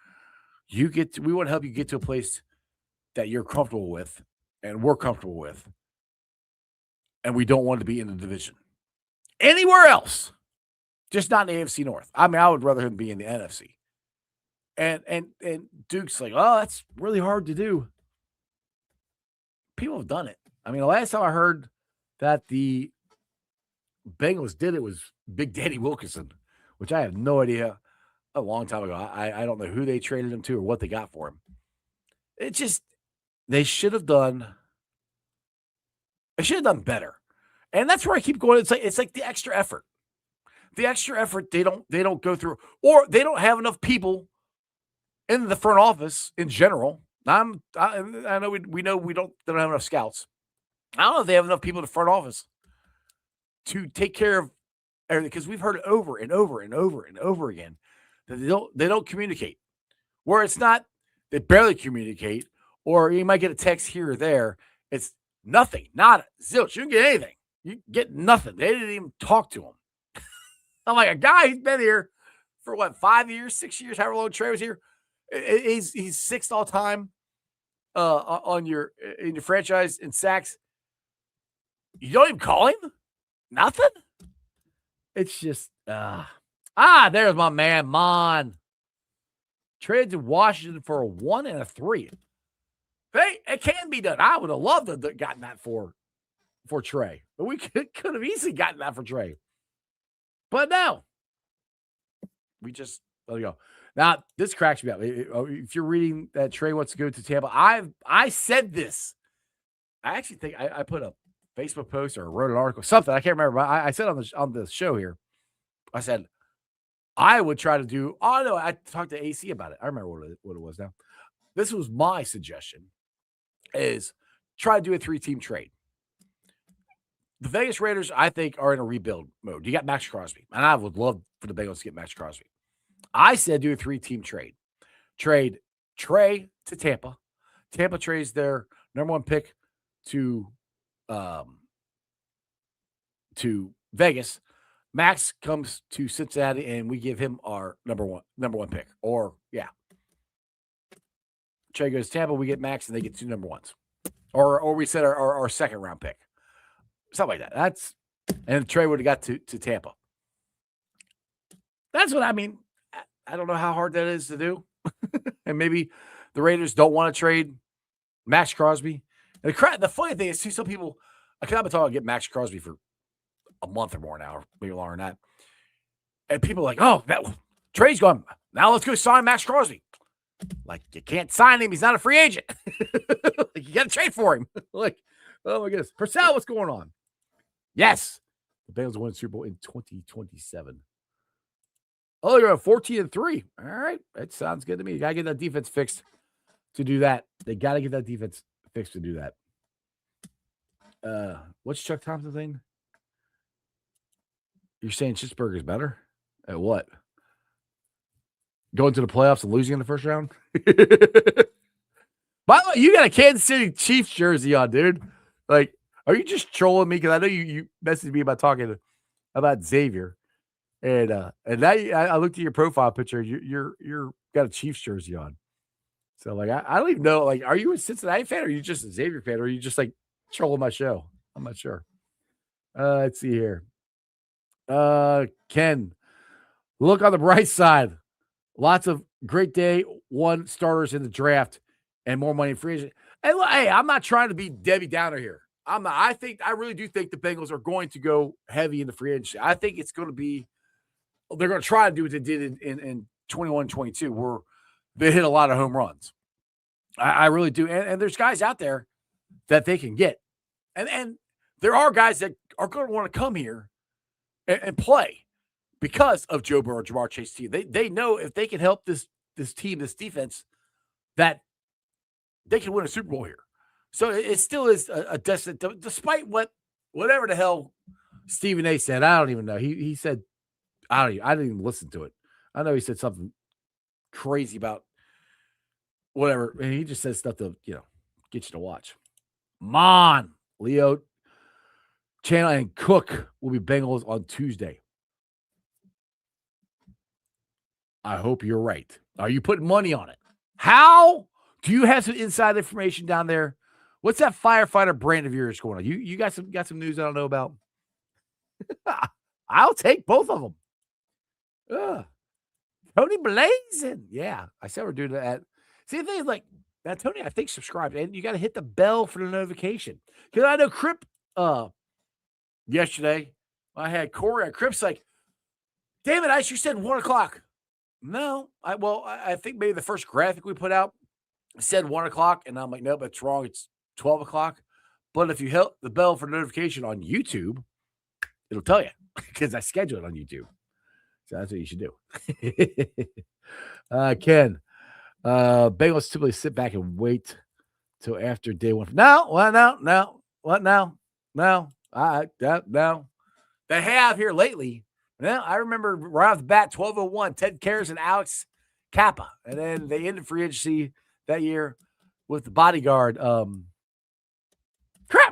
we want to help you get to a place that you're comfortable with and we're comfortable with. and we don't want to be in the division. Anywhere else, just not in the AFC North. I mean, I would rather him be in the NFC. And Duke's like, oh, that's really hard to do. People have done it. I mean, the last time I heard that the Bengals did it was Big Daddy Wilkinson, which I have no idea. A long time ago. I don't know who they traded him to or what they got for him. It just, they should have done better. And that's where I keep going. It's like the extra effort. The extra effort they don't go through, or they don't have enough people in the front office in general. I know we know they don't have enough scouts. I don't know if they have enough people in the front office to take care of everything, because we've heard it over and over and over and over again that they don't communicate. Where it's not, they barely communicate, or you might get a text here or there. It's nothing, not zilch. You don't get anything. You get nothing. They didn't even talk to him. I'm like, a guy who's been here for what, 5 years, 6 years, however long Trey was here. He's sixth all time in your franchise in sacks. You don't even call him? Nothing? It's just there's my man, Mon. Traded to Washington for a 1 and a 3. Hey, it can be done. I would have loved to have gotten that for Trey. But we could have easily gotten that for Trey. But no. We just let it go. Now, this cracks me up. If you're reading that Trey wants to go to Tampa, I said this. I actually think I put a Facebook post or wrote an article, something. I can't remember. But I said on the show here, I said, I would try to do, no, I talked to AC about it. I remember what it was now. This was my suggestion, is try to do a 3-team trade. The Vegas Raiders, I think, are in a rebuild mode. You got Max Crosby, and I would love for the Bengals to get Max Crosby. I said do a 3-team trade. Trade Trey to Tampa. Tampa trades their number 1 pick to Vegas. Max comes to Cincinnati, and we give him our number one pick. Or, yeah. Trey goes to Tampa, we get Max, and they get 2 number 1s. Or we set our second round pick. Something like that. And Trey would have got to Tampa. That's what I mean. I don't know how hard that is to do. And maybe the Raiders don't want to trade Max Crosby. And the funny thing is, see, some people, I've been talking about getting Max Crosby for a month or more now, or maybe longer than that. And people are like, oh, Trey's gone. Now let's go sign Max Crosby. Like, you can't sign him. He's not a free agent. Like, you got to trade for him. Like, oh my goodness. Purcell, what's going on? Yes. The Bengals win the Super Bowl in 2027. Oh, you're at 14-3. All right. That sounds good to me. You got to get that defense fixed to do that. They got to get that defense fixed to do that. What's Chuck Thompson thing? You're saying Schittsburg is better? At what? Going to the playoffs and losing in the first round? By the way, you got a Kansas City Chiefs jersey on, dude. Like, are you just trolling me? Because I know you messaged me about talking about Xavier. And now I looked at your profile picture. You're got a Chiefs jersey on. So, like, I don't even know. Like, are you a Cincinnati fan, or are you just a Xavier fan, or are you just, like, trolling my show? I'm not sure. Let's see here. Ken, look on the bright side. Lots of great day 1 starters in the draft and more money in free agent. Hey, I'm not trying to be Debbie Downer here. I'm not. I really do think the Bengals are going to go heavy in the free agency. I think it's going to be, they're going to try to do what they did in 21-22, where they hit a lot of home runs. I really do. And there's guys out there that they can get. And there are guys that are going to want to come here and play because of Joe Burrow, Jamar Chase team. They know if they can help this team, this defense, that they can win a Super Bowl here. So it still is a destiny, despite whatever the hell Stephen A said. I don't even know. He said, I didn't even listen to it. I know he said something crazy about whatever. And he just says stuff to, get you to watch. Mon, Leo, Channel, and Cook will be Bengals on Tuesday. I hope you're right. Are you putting money on it? How? Do you have some inside information down there What's that firefighter brand of yours going on? You got some news I don't know about? I'll take both of them. Tony Blazing. Yeah, I said we're doing that. See, the thing is, like, that Tony, I think, subscribed, and you got to hit the bell for the notification. Because I know Crip, yesterday, I had Corey at Crip's like, David, you said 1 o'clock. No, I think maybe the first graphic we put out said 1 o'clock, and I'm like, no, that's wrong. It's 12 o'clock. But if you hit the bell for notification on YouTube, it'll tell you because I schedule it on YouTube. So that's what you should do. Ken, Bengals typically sit back and wait till after day one. No. What now? No. No. They have here lately. Well, I remember right off the bat, 1201, Ted Karras and Alex Kappa. And then they ended free agency that year with the bodyguard.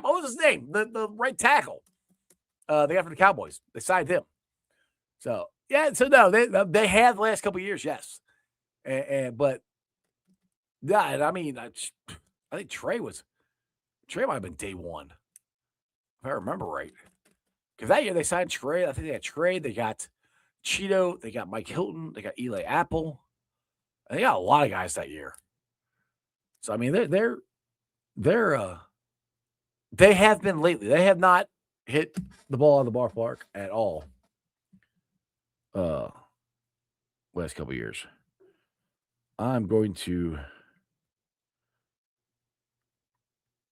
What was his name? The right tackle. They got for the Cowboys. They signed him. So, yeah, no, they have the last couple of years, yes. But, yeah, and I mean, I think Trey might have been day one, if I remember right. Because that year they signed Trey. I think they had Trey. They got Cheeto. They got Mike Hilton. They got Eli Apple. And they got a lot of guys that year. So, I mean, they have been lately. They have not hit the ball on the ballpark at all. Last couple of years. I'm going to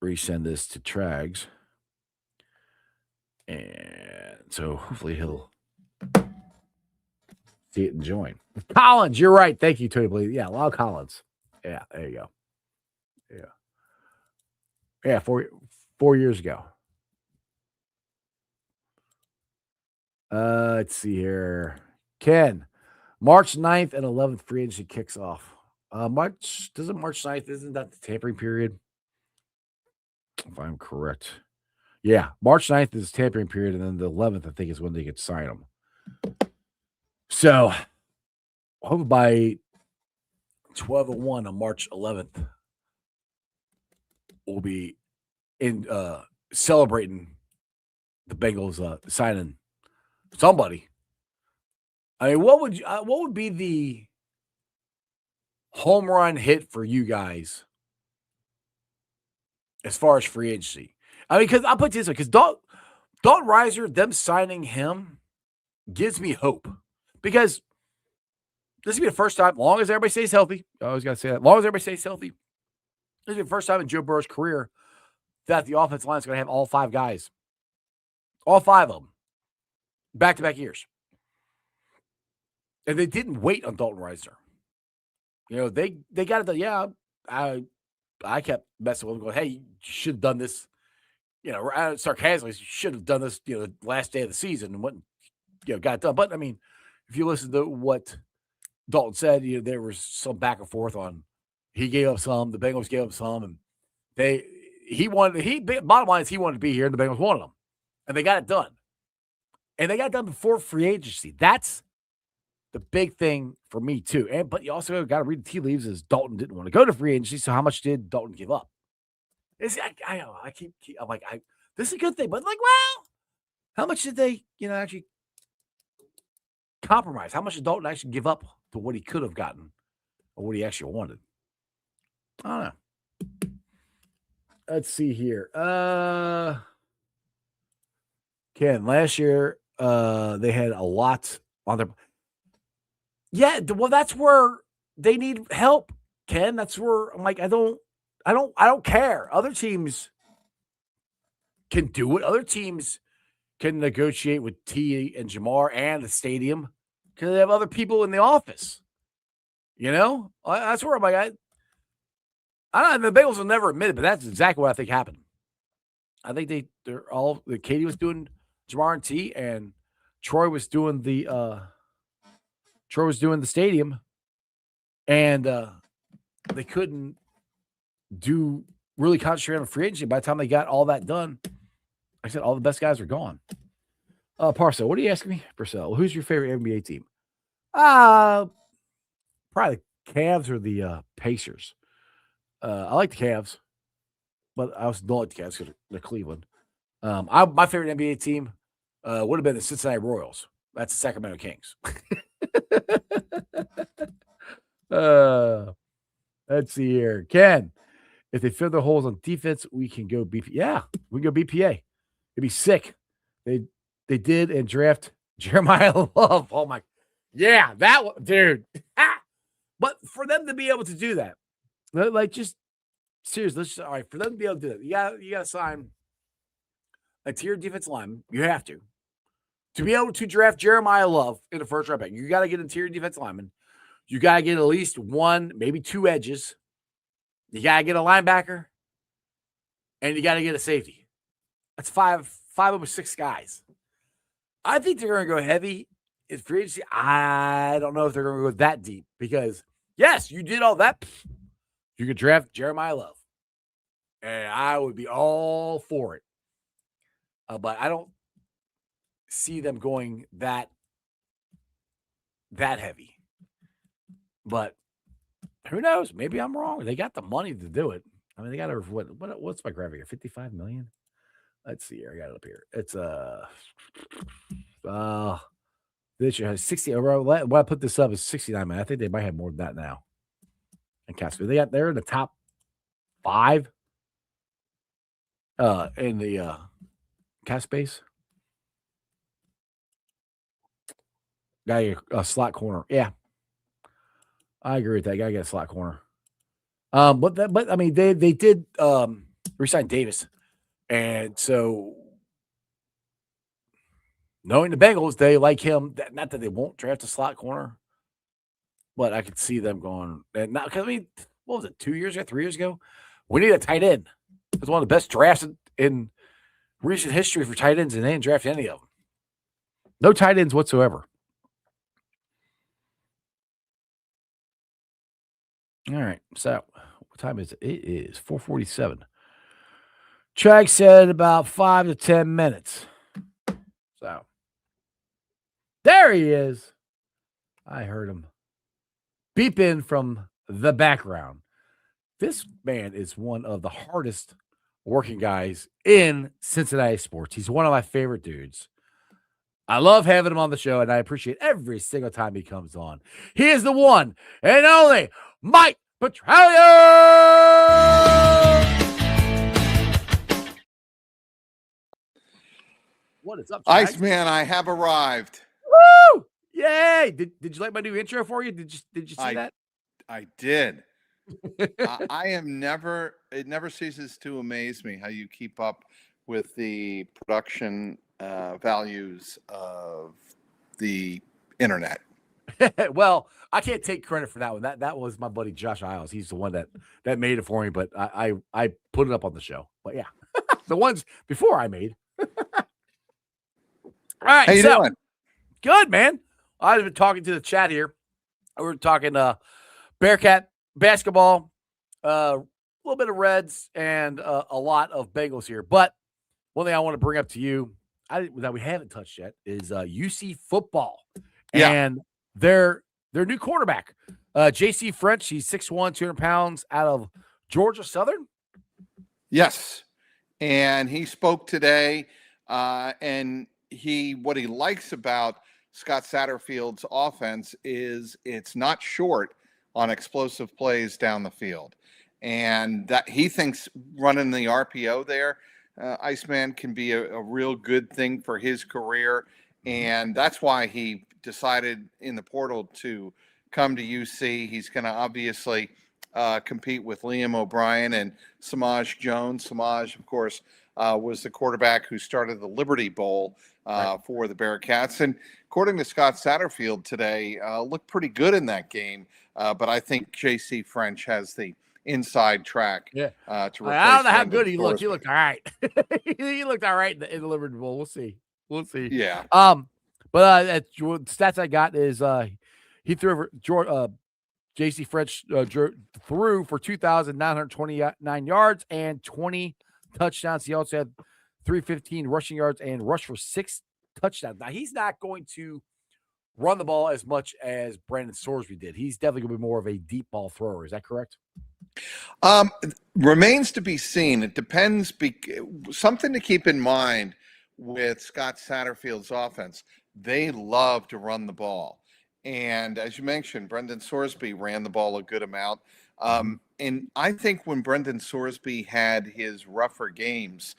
resend this to Trags. And so hopefully he'll see it and join. Collins, you're right. Thank you, Tony Blaze. Yeah, Lyle Collins. Yeah, there you go. Yeah, 4 years ago. Let's see here. Ken, March 9th and 11th free agency kicks off. March 9th, isn't that the tampering period? If I'm correct. Yeah, March 9th is tampering period, and then the 11th, I think, is when they could sign them. So, hopefully by 12:01 on March 11th, we'll be in celebrating the Bengals signing somebody. I mean, what would be the home run hit for you guys as far as free agency? I mean, because I'll put this way, because Dalton Risner, them signing him gives me hope. Because this will be the first time, long as everybody stays healthy. I always got to say that. Long as everybody stays healthy. This will be the first time in Joe Burrow's career that the offensive line is going to have all 5 guys. All 5 of them. Back-to-back years. And they didn't wait on Dalton Risner. You know, they got it done. Yeah, I kept messing with them going, hey, you should have done this. You know, sarcastically, you should have done this, the last day of the season and went, got it done. But, I mean, if you listen to what Dalton said, there was some back and forth on he gave up some, the Bengals gave up some, and bottom line is he wanted to be here, and the Bengals wanted him. And they got it done. And they got it done before free agency. That's the big thing for me, too. But you also got to read the tea leaves as Dalton didn't want to go to free agency, so how much did Dalton give up? I don't know. I'm like, this is a good thing. But, like, well, how much did they, actually compromise? How much did Dalton actually give up to what he could have gotten or what he actually wanted? I don't know. Let's see here. Ken, last year they had a lot on their. Yeah, well, that's where they need help, Ken. That's where I'm like, I don't care. Other teams can do it. Other teams can negotiate with T and Jamar and the stadium because they have other people in the office. That's where I'm like, I don't know. The Bengals will never admit it, but that's exactly what I think happened. I think Katie was doing Jamar and T, and Troy was doing the stadium, and they couldn't really concentrate on free agency. By the time they got all that done, like I said, all the best guys are gone. Parcel, what are you asking me? Purcell, who's your favorite NBA team? Probably the Cavs or the Pacers. I like the Cavs. but I also don't like the Cavs because they're Cleveland. My favorite NBA team would have been the Cincinnati Royals. That's the Sacramento Kings. Let's see here. Ken, if they fill their holes on defense, we can go BPA. Yeah, we can go BPA. It'd be sick. They did and draft Jeremiah Love. Oh my, yeah, that one, dude. But for them to be able to do that, like just seriously, all right, for them to be able to do that, you got to sign a tier defense lineman. You have to be able to draft Jeremiah Love in the first round back. You got to get an interior defense lineman. You got to get at least one, maybe two edges. You got to get a linebacker, and you got to get a safety. That's five over 6 guys. I think they're going to go heavy in free agency. I don't know if they're going to go that deep because, yes, you did all that. You could draft Jeremiah Love, and I would be all for it. But I don't see them going that heavy. But who knows? Maybe I'm wrong. They got the money to do it. I mean, they got over what's my graphic here? 55 million. Let's see here. I got it up here. It's this year has 60. When I put this up, is 69 million. I think they might have more than that now. And Casper, they're in the top 5 in the cap space. Got a slot corner. Yeah. I agree with that. Got to get a slot corner. But I mean, they did resign Davis, and so knowing the Bengals, they like him. Not that they won't draft a slot corner, but I could see them going. And not because I mean, what was it? 2 years ago, 3 years ago, we need a tight end. It was one of the best drafts in recent history for tight ends, and they didn't draft any of them. No tight ends whatsoever. All right, so what time is it? It is 4:47. Chag said about 5 to 10 minutes. So there he is. I heard him beep in from the background. This man is one of the hardest working guys in Cincinnati sports. He's one of my favorite dudes. I love having him on the show, and I appreciate every single time he comes on. He is the one and only Mike Petralian! What is up, Jack? Iceman, I have arrived. Woo! Yay! Did you like my new intro for you? Did you see that? I did. I am never. It never ceases to amaze me how you keep up with the production values of the internet. Well, I can't take credit for that one. That was my buddy Josh Isles. He's the one that made it for me, but I put it up on the show. But yeah, the ones before I made. All right, how you doing? Good, man. I've been talking to the chat here. We're talking Bearcat basketball, a little bit of Reds, and a lot of Bengals here. But one thing I want to bring up to you that we haven't touched yet is UC football. Yeah. And their new quarterback, J.C. French. He's 6'1", 200 pounds, out of Georgia Southern. Yes, and he spoke today, and what he likes about Scott Satterfield's offense is it's not short on explosive plays down the field, and that he thinks running the RPO there, Iceman, can be a real good thing for his career, and that's why he decided in the portal to come to UC. He's going to obviously compete with Liam O'Brien and Samaj Jones. Samaj, of course, was the quarterback who started the Liberty Bowl for the Bearcats. And according to Scott Satterfield today, looked pretty good in that game. But I think J.C. French has the inside track to replace I don't know how good he Forsberg. looked. He looked all right. He looked all right in the Liberty Bowl. We'll see. Yeah. But stats I got is he threw over J.C. French threw for 2,929 yards and 20 touchdowns. He also had 315 rushing yards and rushed for 6 touchdowns. Now, he's not going to run the ball as much as Brandon Sorsby did. He's definitely going to be more of a deep ball thrower. Is that correct? Remains to be seen. It depends. Something to keep in mind with Scott Satterfield's offense. They love to run the ball. And as you mentioned, Brendan Sorsby ran the ball a good amount. And I think when Brendan Sorsby had his rougher games,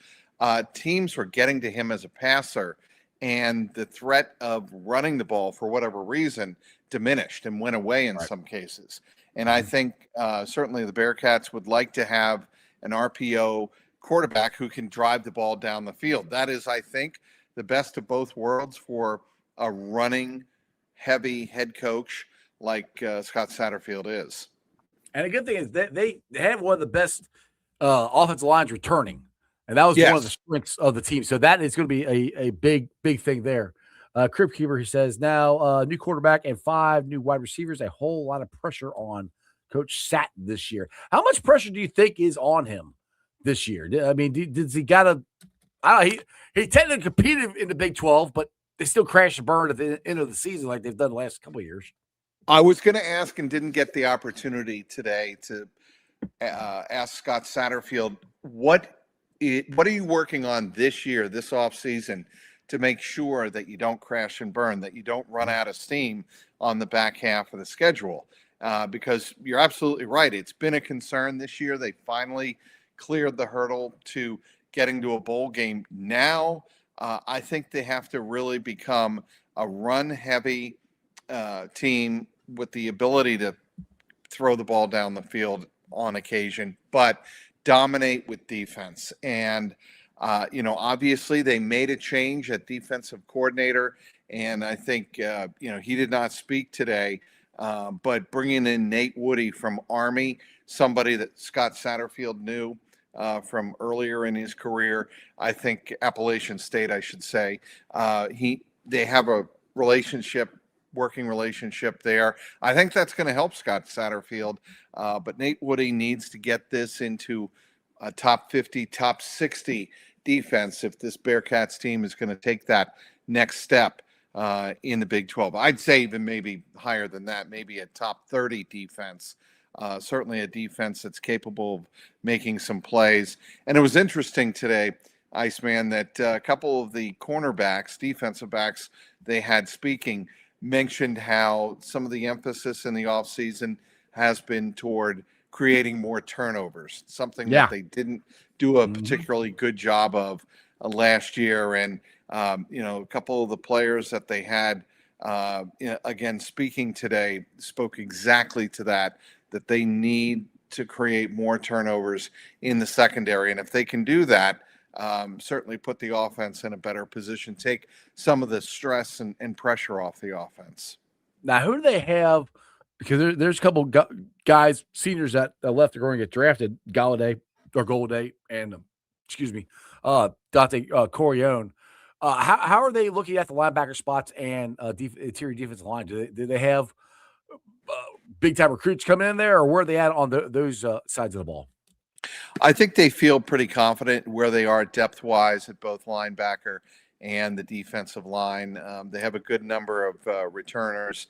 teams were getting to him as a passer, and the threat of running the ball for whatever reason diminished and went away in some cases. And I think certainly the Bearcats would like to have an RPO quarterback who can drive the ball down the field. That is, I think, the best of both worlds for a running heavy head coach like Scott Satterfield is. And the good thing is that they have one of the best offensive lines returning. And that was one of the strengths of the team. So that is going to be a big, big thing there. Crib Keeper, he says, now new quarterback and 5 new wide receivers, a whole lot of pressure on Coach Sat this year. How much pressure do you think is on him this year? I mean, does he got to – I don't know. He technically competed in the Big 12, but they still crash and burn at the end of the season like they've done the last couple of years. I was going to ask and didn't get the opportunity today to ask Scott Satterfield, what are you working on this year, this offseason, to make sure that you don't crash and burn, that you don't run out of steam on the back half of the schedule? Because you're absolutely right. It's been a concern this year. They finally cleared the hurdle to getting to a bowl game. Now, I think they have to really become a run-heavy team with the ability to throw the ball down the field on occasion, but dominate with defense. And, obviously they made a change at defensive coordinator. And I think, he did not speak today, but bringing in Nate Woody from Army, somebody that Scott Satterfield knew from earlier in his career, I think Appalachian State, I should say, they have a working relationship there. I think that's going to help Scott Satterfield. But Nate Woody needs to get this into a top 50, top 60 defense if this Bearcats team is going to take that next step in the Big 12. I'd say even maybe higher than that, maybe a top 30 defense. Certainly a defense that's capable of making some plays. And it was interesting today, Iceman, that a couple of the cornerbacks, defensive backs they had speaking, mentioned how some of the emphasis in the offseason has been toward creating more turnovers, something that they didn't do a particularly good job of last year. And, a couple of the players that they had, again, speaking today, spoke exactly to that they need to create more turnovers in the secondary. And if they can do that, certainly put the offense in a better position, take some of the stress and pressure off the offense. Now, who do they have? Because there's a couple guys, seniors that left are going to get drafted, Golladay, and Dante Corione. How are they looking at the linebacker spots and interior defensive line? Do they have big-time recruits coming in there, or where are they at on those sides of the ball? I think they feel pretty confident where they are depth-wise at both linebacker and the defensive line. They have a good number of returnees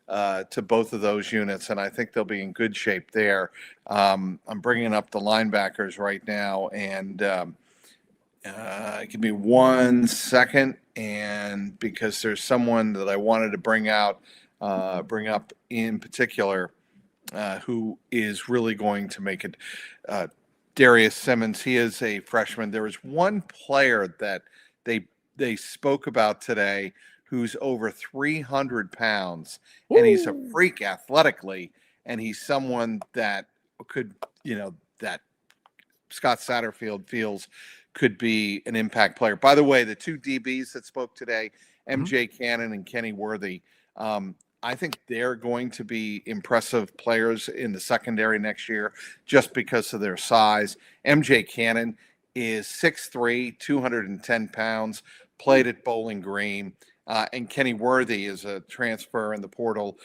to both of those units, and I think they'll be in good shape there. I'm bringing up the linebackers right now, and give me 1 second, and because there's someone that I wanted to bring up in particular, who is really going to make it. Darius Simmons, he is a freshman. There was one player that they spoke about today who's over 300 pounds, and he's a freak athletically, and he's someone that could, that Scott Satterfield feels could be an impact player. By the way, the two DBs that spoke today, MJ Cannon and Kenny Worthy, I think they're going to be impressive players in the secondary next year just because of their size. MJ Cannon is 6'3", 210 pounds, played at Bowling Green. And Kenny Worthy is a transfer in the portal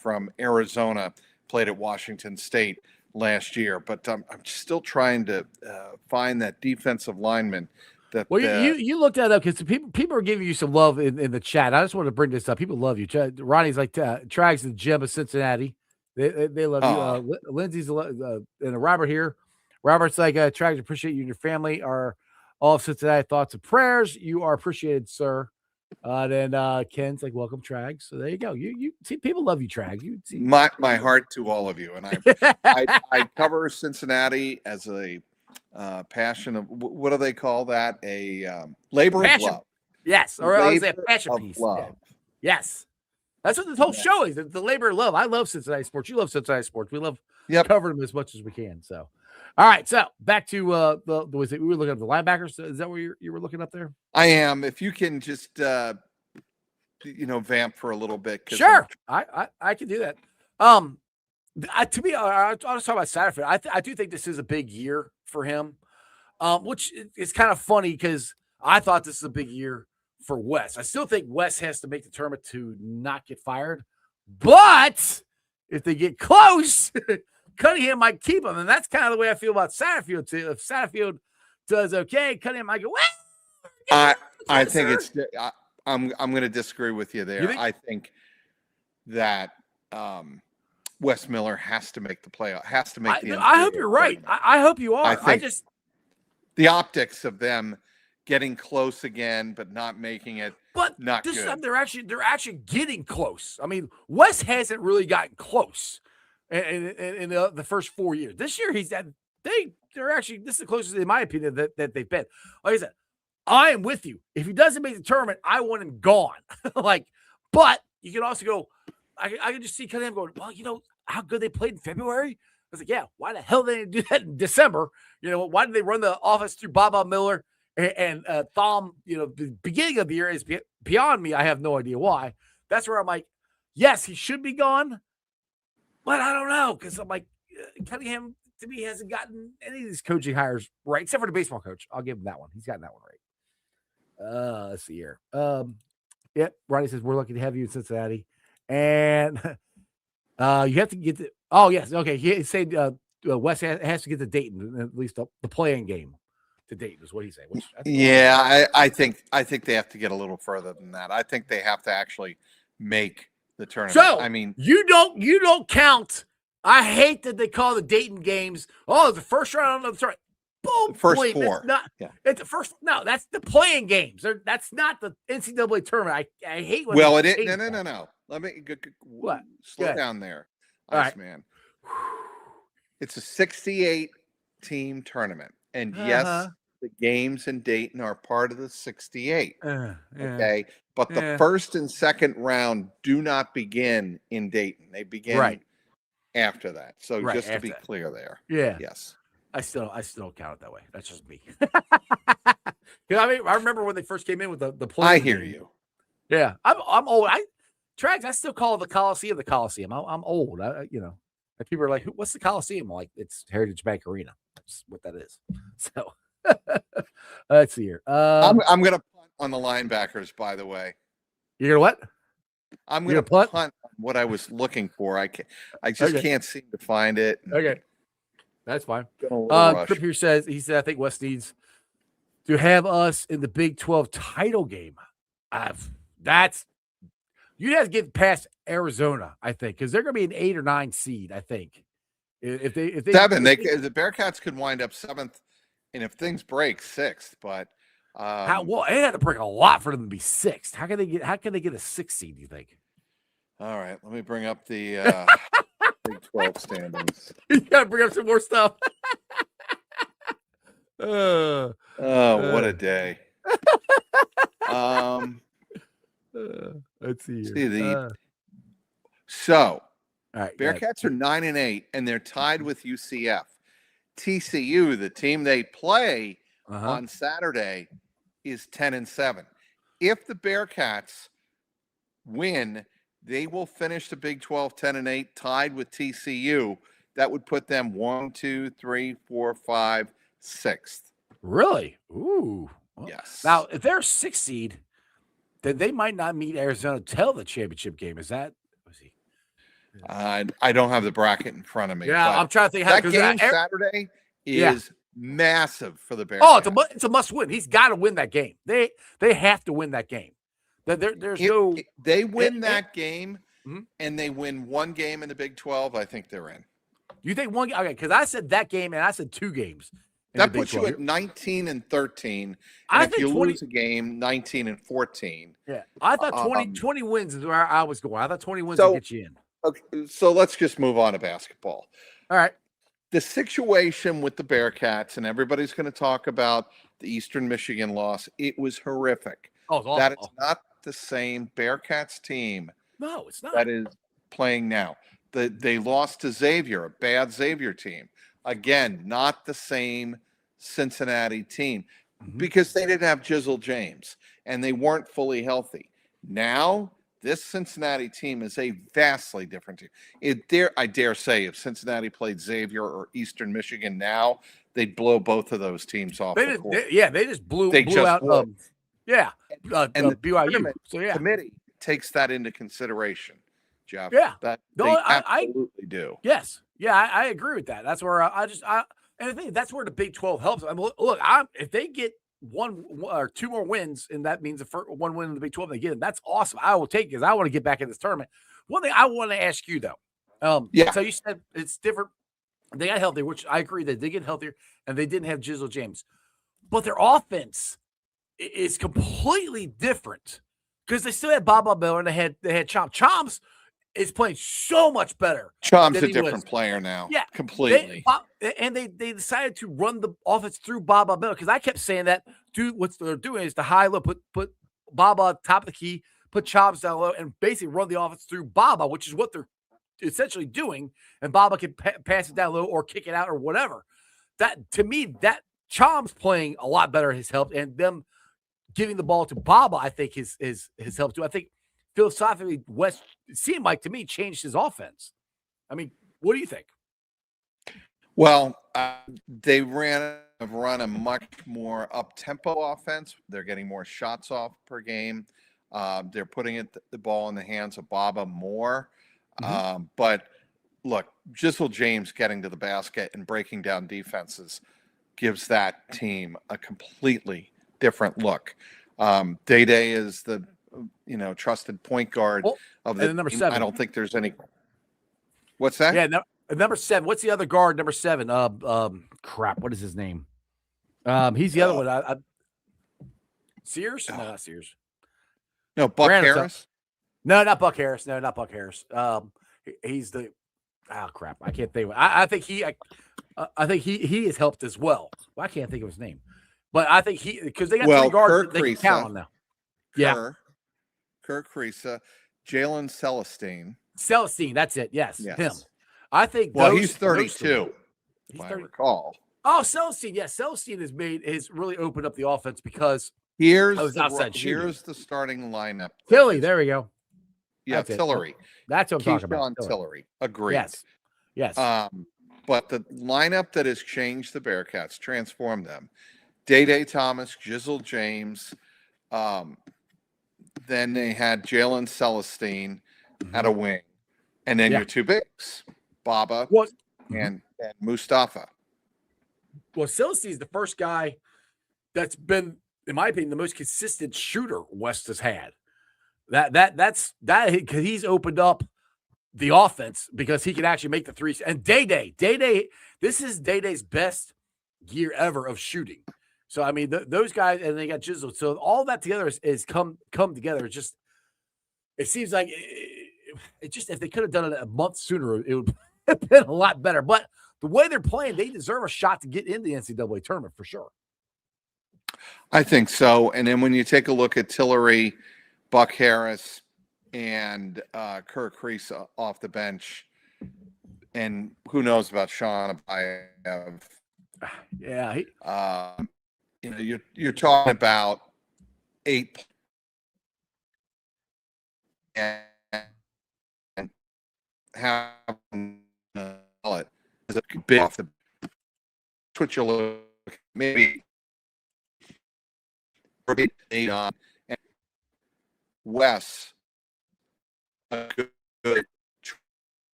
from Arizona, played at Washington State last year. But I'm still trying to find that defensive lineman. You looked that up because people are giving you some love in the chat. I just want to bring this up. People love you. Ronnie's like, Trags the gem of Cincinnati. They love you. Lindsay's and Robert here. Robert's like, Trags, appreciate you and your family are all of Cincinnati thoughts and prayers. You are appreciated, sir. Then Ken's like, welcome, Trags. So there you go. You see, people love you, Trags. You see, my heart to all of you, and I cover Cincinnati as a passion of what do they call that? A labor of love. Yes, or I would say a Labor passion of piece. love. Yeah. Yes, that's what this whole show is. The labor of love. I love Cincinnati sports. You love Cincinnati sports. We love covering them as much as we can. So, all right. So back to we were looking at the linebackers. Is that what you were looking up there? I am. If you can just vamp for a little bit. Sure, I can do that. To me, I was talking about Satterfield. I do think this is a big year for him, which is kind of funny because I thought this is a big year for Wes. I still think Wes has to make the tournament to not get fired, but if they get close, Cunningham might keep him, and that's kind of the way I feel about Satterfield too. If Satterfield does okay, Cunningham might go. Well, I think it's. I'm going to disagree with you there. I think that Wes Miller has to make the playoff. Has to make the. I hope you're right. I hope you are. I just the optics of them getting close again, but not making it. But not this good. time they're actually getting close. I mean, Wes hasn't really gotten close in the first 4 years. This year they're actually this is the closest in my opinion that they've been. Like I said, I am with you. If he doesn't make the tournament, I want him gone. But you can also go. I can just see Cunningham going. Well, how good they played in February. I was like, yeah. Why the hell did they do that in December? Why did they run the offense through Bob Miller? And Thom, the beginning of the year is beyond me. I have no idea why. That's where I'm like, yes, he should be gone, but I don't know because I'm like, Cunningham to me hasn't gotten any of these coaching hires right, except for the baseball coach. I'll give him that one. He's gotten that one right. Let's see here. Yep. Ronnie says we're lucky to have you in Cincinnati, and you have to get the. Oh yes, okay. He said Wes has to get to Dayton at least the playing game. To Dayton is what he's saying. I think they have to get a little further than that. I think they have to actually make the tournament. So I mean, you don't count. I hate that they call the Dayton games. Oh, the first round of the tournament. Boom, first boy, four. It's the first. No, that's the playing games. That's not the NCAA tournament. I hate when. Well, it is. No. Let me what? Slow down there, man. It's a 68 team tournament, and yes. The games in Dayton are part of the 68. Okay. But the first and second round do not begin in Dayton. They begin after that. So just to be clear there. Yeah. Yes. I still don't count it that way. That's just me. I remember when they first came in with the play. I hear you. Yeah. I'm old. Trags, I still call the Coliseum the Coliseum. I'm old. People are like, what's the Coliseum? I'm like, it's Heritage Bank Arena. That's what that is. So let's see here. I'm going to punt on the linebackers, by the way. You're going to what? I'm going to punt on what I was looking for. I just can't seem to find it. Okay. That's fine. Trip here says, I think Wes needs to have us in the Big 12 title game. You'd have to get past Arizona, I think, because they're going to be an 8 or 9 seed, I think. If they 7, the Bearcats could wind up 7th. And if things break, 6th, but it had to break a lot for them to be 6th. How can they get a 6th seed, do you think? All right, let me bring up the Big 12 standings. You gotta bring up some more stuff. What a day. Let's see. So all right, Bearcats are 9-8, and they're tied with UCF. TCU, the team they play on Saturday, is 10-7. If the Bearcats win, they will finish the Big 12 10-8, tied with TCU. That would put them 1, 2, 3, 4, 5, 6th. Really? Ooh. Well, yes. Now, if they're a 6th seed, then they might not meet Arizona till the championship game. Is that? I don't have the bracket in front of me. Yeah, I'm trying to think how that game Saturday is massive for the Bears. Oh, it's a must win. He's got to win that game. They have to win that game. There's if they win that game, and they win one game in the Big 12, I think they're in. You think one? Okay, because I said that game and I said 2 games. That puts you at 19-13. I And if think you 20 lose a game, 19-14. Yeah, I thought 20 wins is where I was going. I thought 20 wins So- would get you in. Okay, so let's just move on to basketball. All right. The situation with the Bearcats, and everybody's going to talk about the Eastern Michigan loss. It was horrific. Oh, it's awful. That is not the same Bearcats team No, it's not. that is playing now. They lost to Xavier, a bad Xavier team. Again, not the same Cincinnati team because they didn't have Jizzle James and they weren't fully healthy. Now, this Cincinnati team is a vastly different team. I dare say if Cincinnati played Xavier or Eastern Michigan now, they'd blow both of those teams off the court. They just blew out. Would. And the BYU. tournament So yeah, committee takes that into consideration, Jeff. Yeah. That No, they I absolutely do. yes, yeah, I agree with that. That's where and I think that's where the Big 12 helps. I mean, look, if they get one or 2 more wins, and that means the first one win in the Big 12 they get, that's awesome. I will take it because I want to get back in this tournament. One thing I want to ask you though, so you said it's different. They got healthier, which I agree that they get healthier, and they didn't have Jizzle James, but their offense is completely different because they still had Bob Miller and they had Chomps. Chomps is playing so much better. Chom's a different player now. Yeah, completely. They decided to run the offense through Baba Miller because I kept saying that. Dude, what they're doing is the high low, put Baba top of the key, put Chomps down low, and basically run the offense through Baba, which is what they're essentially doing. And Baba can pass it down low or kick it out or whatever. That to me, that Chomps playing a lot better has helped, and them giving the ball to Baba, I think has helped too. I think philosophically, West seemed like to me changed his offense. I mean, what do you think? Well, they have run a much more up-tempo offense. They're getting more shots off per game. They're putting the ball in the hands of Baba more. But look, Jizzle James getting to the basket and breaking down defenses gives that team a completely different look. Day is the trusted point guard of the number team. 7. I don't think there's any. What's that? Yeah, number 7. What's the other guard? Number 7. Crap. What is his name? He's the other one. Sears? No, not Sears. No, Buck Harris. No, not Buck Harris. No, not Buck Harris. He's the. Oh crap! I can't think of it. I think he has helped as well. I can't think of his name, but I think because they got 3 guards they can count on now. Kirk Kriisa, Jalen Celestine. Celestine, that's it. Yes, him. I think. Well, he's 32. If I recall. Oh, Celestine. Yes, Celestine has really opened up the offense because here's the starting lineup. Tilly, there we go. Yeah, that's Tillery. That's what I'm talking about. Tillery. Agreed. Yes. But the lineup that has changed the Bearcats, transformed them. Day Thomas, Jizzle James. Then they had Jalen Celestine at a wing. And then your 2 bigs, Baba and Mustafa. Well, Celestine's the first guy that's been, in my opinion, the most consistent shooter West has had. That's because he's opened up the offense because he can actually make the threes. And Day, this is Day's best year ever of shooting. So I mean, those guys, and they got Jizzle. So all that together is come together. It seems like if they could have done it a month sooner, it would have been a lot better. But the way they're playing, they deserve a shot to get in the NCAA tournament for sure. I think so. And then when you take a look at Tillery, Buck Harris, and Kirk Kriisa off the bench, and who knows about Sean Abayev. Yeah. You're talking about 8 and having it is a bit off the. What you look maybe and Wes a good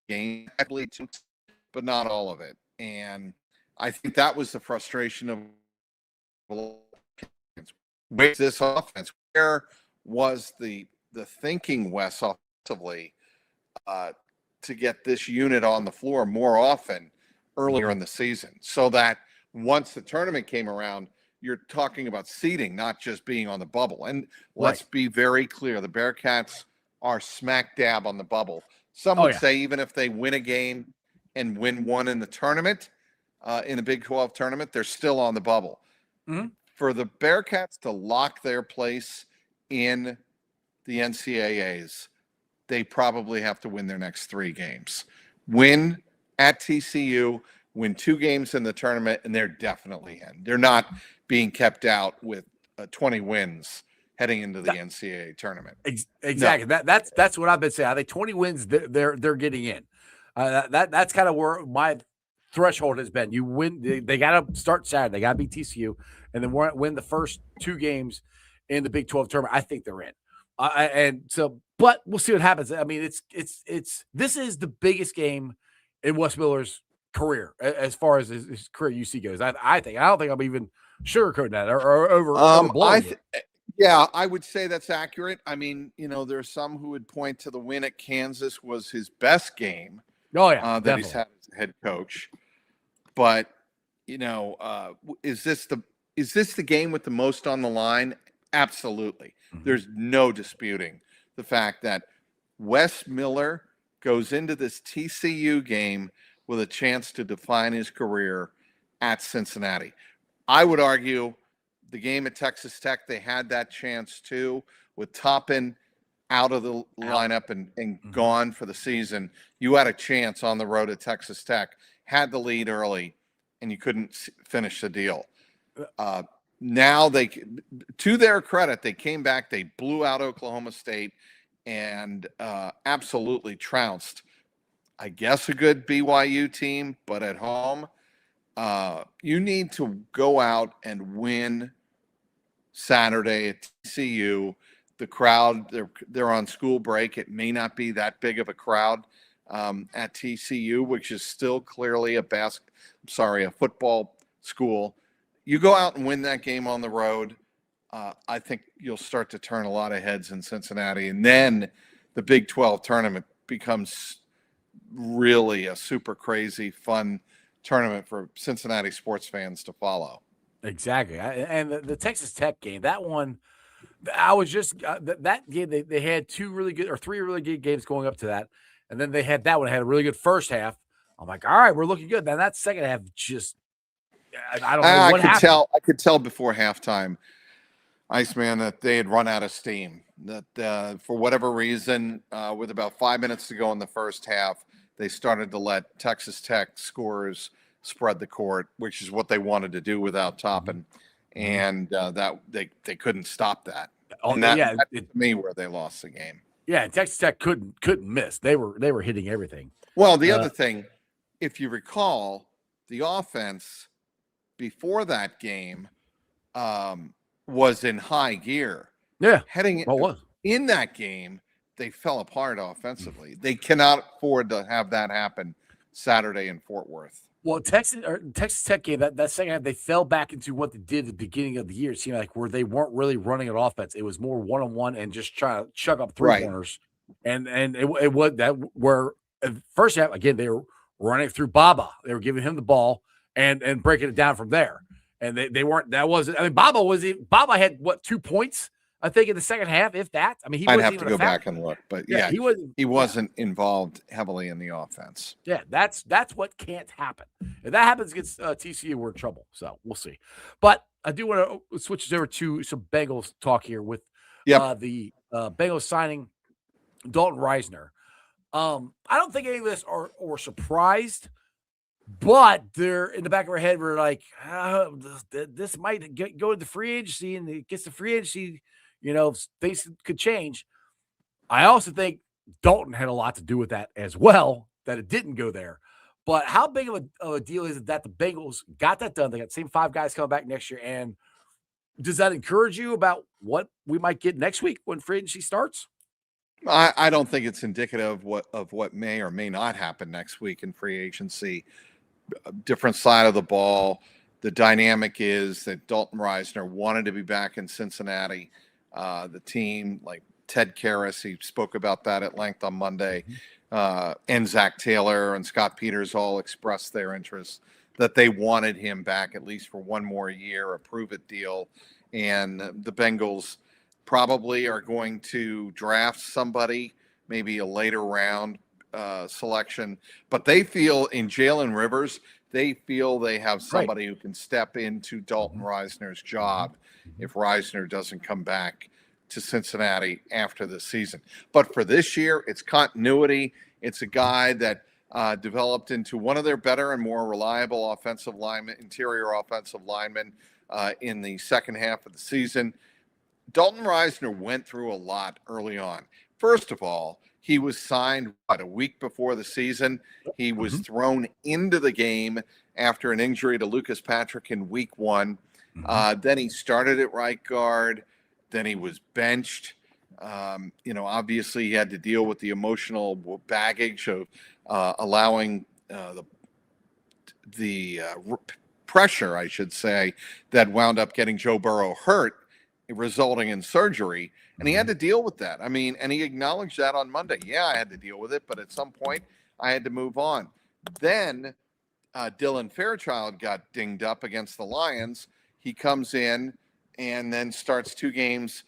game, but not all of it. And I think that was the frustration of with this offense. Where was the the thinking, Wes, offensively, to get this unit on the floor more often earlier in the season, so that once the tournament came around, you're talking about seeding, not just being on the bubble. And let's be very clear, the Bearcats are smack dab on the bubble. Some would say even if they win a game and win one in the tournament, in a Big 12 tournament, they're still on the bubble. For the Bearcats to lock their place in the NCAAs, they probably have to win their next 3 games. Win at TCU, win 2 games in the tournament, and they're definitely in. They're not being kept out with 20 wins heading into the NCAA tournament. Exactly. No. That's what I've been saying. I think 20 wins, they're getting in. That's kind of where my threshold has been. You win, they got to start Saturday. They got to beat TCU, and then win the first 2 games in the Big 12 tournament. I think they're in. And so, but we'll see what happens. I mean, this is the biggest game in Wes Miller's career as far as his career UC goes. I think. I don't think I'm even sugarcoating that or over. Yeah, I would say that's accurate. I mean, there's some who would point to the win at Kansas was his best game. Oh yeah, that he's had as head coach. But is this the game with the most on the line? Absolutely. There's no disputing the fact that Wes Miller goes into this TCU game with a chance to define his career at Cincinnati. I would argue the game at Texas Tech, they had that chance too, with Toppin out of the lineup and gone for the season. You had a chance on the road at Texas Tech, had the lead early, and you couldn't finish the deal. Now to their credit, they came back, they blew out Oklahoma State and absolutely trounced, I guess, a good BYU team, but at home, you need to go out and win Saturday at TCU. The crowd, they're on school break. It may not be that big of a crowd at TCU, which is still clearly a football school. You go out and win that game on the road, I think you'll start to turn a lot of heads in Cincinnati. And then the Big 12 tournament becomes really a super crazy, fun tournament for Cincinnati sports fans to follow. Exactly. And the Texas Tech game, that one, I was just that game, they had 2 really good or 3 really good games going up to that. And then they had that one, had a really good first half. I'm like, all right, we're looking good. Then that second half just, I don't know what happened. I could tell before halftime, Iceman, that they had run out of steam. That for whatever reason, with about 5 minutes to go in the first half, they started to let Texas Tech scorers spread the court, which is what they wanted to do without Toppin, and that they couldn't stop that. And that's to me where they lost the game. Yeah, Texas Tech couldn't miss. They were hitting everything. Well, the other thing, if you recall, the offense before that game was in high gear. Yeah, heading in that game, they fell apart offensively. They cannot afford to have that happen Saturday in Fort Worth. Well, Texas Tech game, that second half, they fell back into what they did at the beginning of the year. It seemed like where they weren't really running an offense. It was more one-on-one and just trying to chuck up 3 corners. And it was that where first half, again, they were running through Baba. They were giving him the ball and breaking it down from there. And they weren't, that wasn't, I mean, Baba had what, 2 points, I think, in the second half, if that. I mean, I'd have to go back and look, but he wasn't involved heavily in the offense. Yeah, that's what can't happen. If that happens against TCU, we're in trouble. So we'll see. But I do want to switch over to some Bengals talk here with the Bengals signing Dalton Risner. I don't think any of us are surprised, but they're in the back of our head. We're like, this might go into free agency, and it gets to free agency. Things could change. I also think Dalton had a lot to do with that as well, that it didn't go there. But how big of a deal is it that the Bengals got that done? They got the same 5 guys coming back next year. And does that encourage you about what we might get next week when free agency starts? I don't think it's indicative of what may or may not happen next week in free agency. Different side of the ball. The dynamic is that Dalton Risner wanted to be back in Cincinnati. The team, like Ted Karras. He spoke about that at length on Monday. And Zach Taylor and Scott Peters all expressed their interest that they wanted him back at least for one more year, a prove-it deal. And the Bengals probably are going to draft somebody, maybe a later round selection. But they feel in Jalen Rivers, they feel they have somebody who can step into Dalton Risner's job if Risner doesn't come back to Cincinnati after the season. But for this year, it's continuity. It's a guy that developed into one of their better and more reliable offensive linemen, interior offensive linemen in the second half of the season. Dalton Risner went through a lot early on. First of all, he was signed a week before the season. He was thrown into the game after an injury to Lucas Patrick in week one. Then he started at right guard. Then he was benched. Obviously he had to deal with the emotional baggage of allowing the pressure, I should say, that wound up getting Joe Burrow hurt, resulting in surgery. And he had to deal with that. I mean, and he acknowledged that on Monday. Yeah, I had to deal with it, but at some point I had to move on. Then Dylan Fairchild got dinged up against the Lions. He comes in and then starts 2 games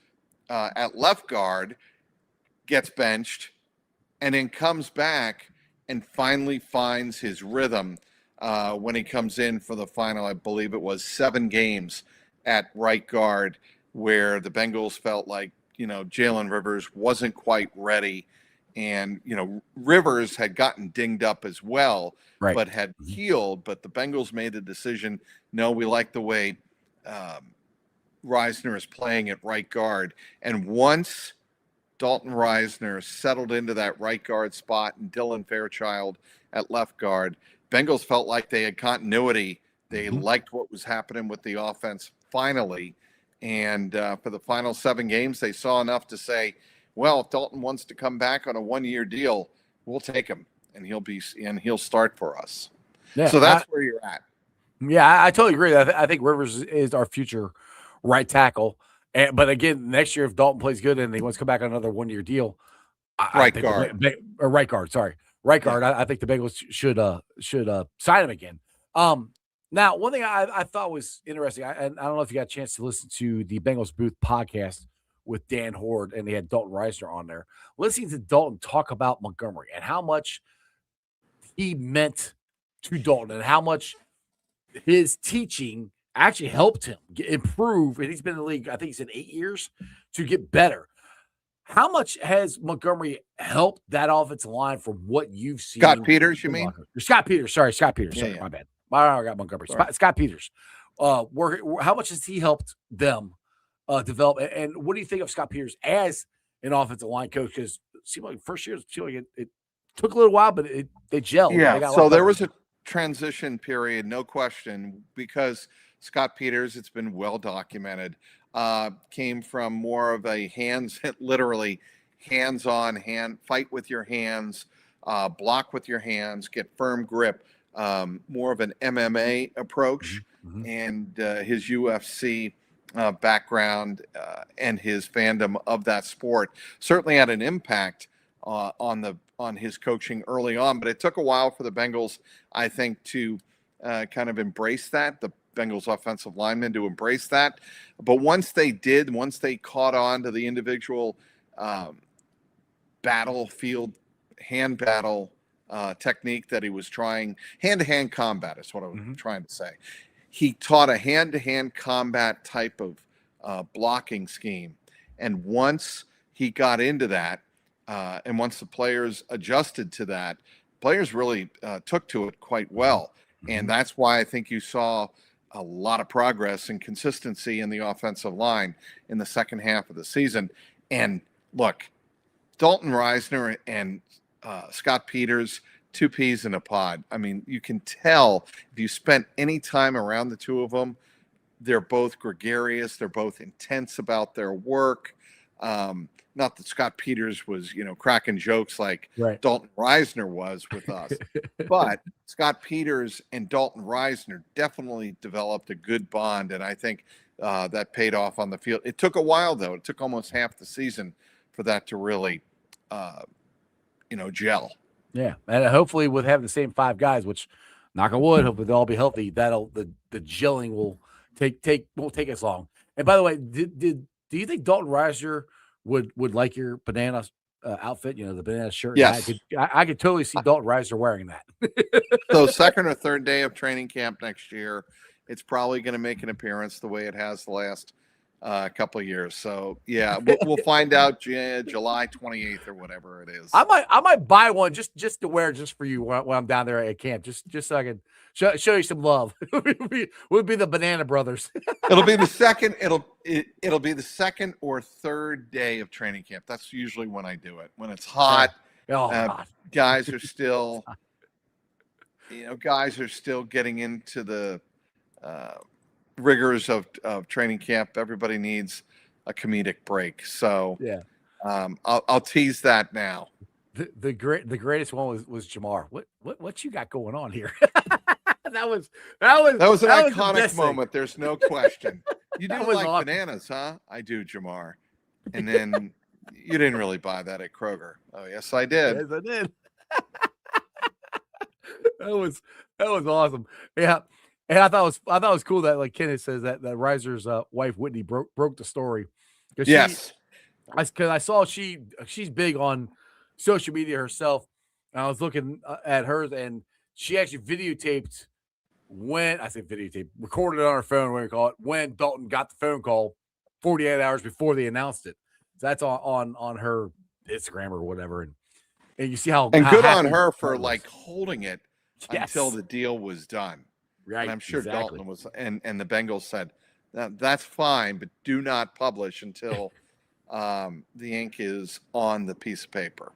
at left guard, gets benched, and then comes back and finally finds his rhythm when he comes in for the final, I believe it was 7 games at right guard, where the Bengals felt like, Jalen Rivers wasn't quite ready. And, Rivers had gotten dinged up as well, but had healed. But the Bengals made the decision, no, we like the way Risner is playing at right guard. And once Dalton Risner settled into that right guard spot and Dylan Fairchild at left guard, Bengals felt like they had continuity. They liked what was happening with the offense finally. And for the final 7 games, they saw enough to say, well, if Dalton wants to come back on a 1-year deal, we'll take him and he'll start for us. Yeah, so that's where you're at. Yeah, I totally agree. I think Rivers is our future right tackle. But again, next year, if Dalton plays good and he wants to come back on another 1-year deal, right guard. I think the Bengals should sign him again. Now, one thing I thought was interesting, and I don't know if you got a chance to listen to the Bengals Booth podcast with Dan Horde, and they had Dalton Risner on there. Listening to Dalton talk about Montgomery and how much he meant to Dalton and how much his teaching actually helped him improve. And he's been in the league, I think he said 8 years, to get better. How much has Montgomery helped that offensive line from what you've seen? Scott Peters, you mean? Scott Peters. Sorry, Scott Peters. Sorry, my bad. I got Montgomery. Scott Peters. How much has he helped them develop? And what do you think of Scott Peters as an offensive line coach? Because it seemed like first year, it took a little while, but they gelled. Yeah, so there was a transition period, no question, because Scott Peters, it's been well documented, came from more of a literally hands-on, fight with your hands, block with your hands, get firm grip, more of an MMA approach, and his UFC background and his fandom of that sport certainly had an impact on his coaching early on. But it took a while for the Bengals, I think, to kind of embrace that, the Bengals offensive linemen to embrace that. But once they caught on to the individual battlefield hand battle technique that he was trying, hand-to-hand combat is what I was trying to say. He taught a hand-to-hand combat type of blocking scheme. And once he got into that, and once the players adjusted to that, players really took to it quite well. And that's why I think you saw a lot of progress and consistency in the offensive line in the second half of the season. And look, Dalton Risner and Scott Peters, 2 peas in a pod. I mean, you can tell if you spent any time around the two of them, they're both gregarious. They're both intense about their work. Not that Scott Peters was, cracking jokes like Dalton Risner was with us, but Scott Peters and Dalton Risner definitely developed a good bond. And I think that paid off on the field. It took a while, though. It took almost half the season for that to really, gel. Yeah, and hopefully with having the same 5 guys, which knock on wood, hopefully they'll all be healthy. That'll the gelling will won't take as long. And by the way, do you think Dalton Risner would like your banana outfit? You know, the banana shirt. Yes, I could totally see Dalton Risner wearing that. So second or third day of training camp next year, it's probably going to make an appearance the way it has the last couple of years. So yeah, we'll find out July 28th or whatever it is. I might buy one just to wear just for you when I'm down there at camp, just so I can show you some love. Would be the Banana Brothers. It'll be the second. It'll be the second or third day of training camp. That's usually when I do it. When it's hot, guys are still, guys are still getting into the rigors of training camp. Everybody needs a comedic break. So yeah, I'll tease that now. The greatest one was Jamar. What you got going on here? that was an iconic the moment. There's no question. You do like awesome. Bananas, huh? I do, Jamar. And then you didn't really buy that at Kroger. Oh yes, I did. Yes, I did. that was awesome. Yeah. And I thought it was cool that, like Kenneth says, that Risner's wife Whitney broke the story. Yes, because I saw she's big on social media herself. And I was looking at hers, and she actually videotaped recorded it on her phone, what we call it, when Dalton got the phone call 48 hours before they announced it. So that's on her Instagram or whatever, and you see how good on her for like holding it until the deal was done. Right, and I'm sure exactly. Dalton was, and the Bengals said that's fine, but do not publish until the ink is on the piece of paper.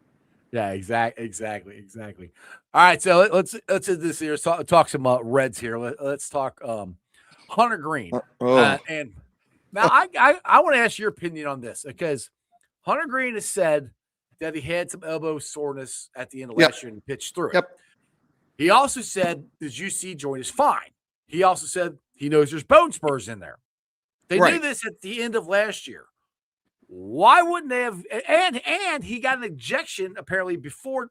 Yeah, exactly. All right, so let's do this here. Talk some Reds here. Let's talk Hunter Green. And now I want to ask your opinion on this, because Hunter Green has said that he had some elbow soreness at the end of last year and pitched through it. Yep. He also said the UC joint is fine. He also said he knows there's bone spurs in there. They knew this at the end of last year. Why wouldn't they have? And he got an injection apparently before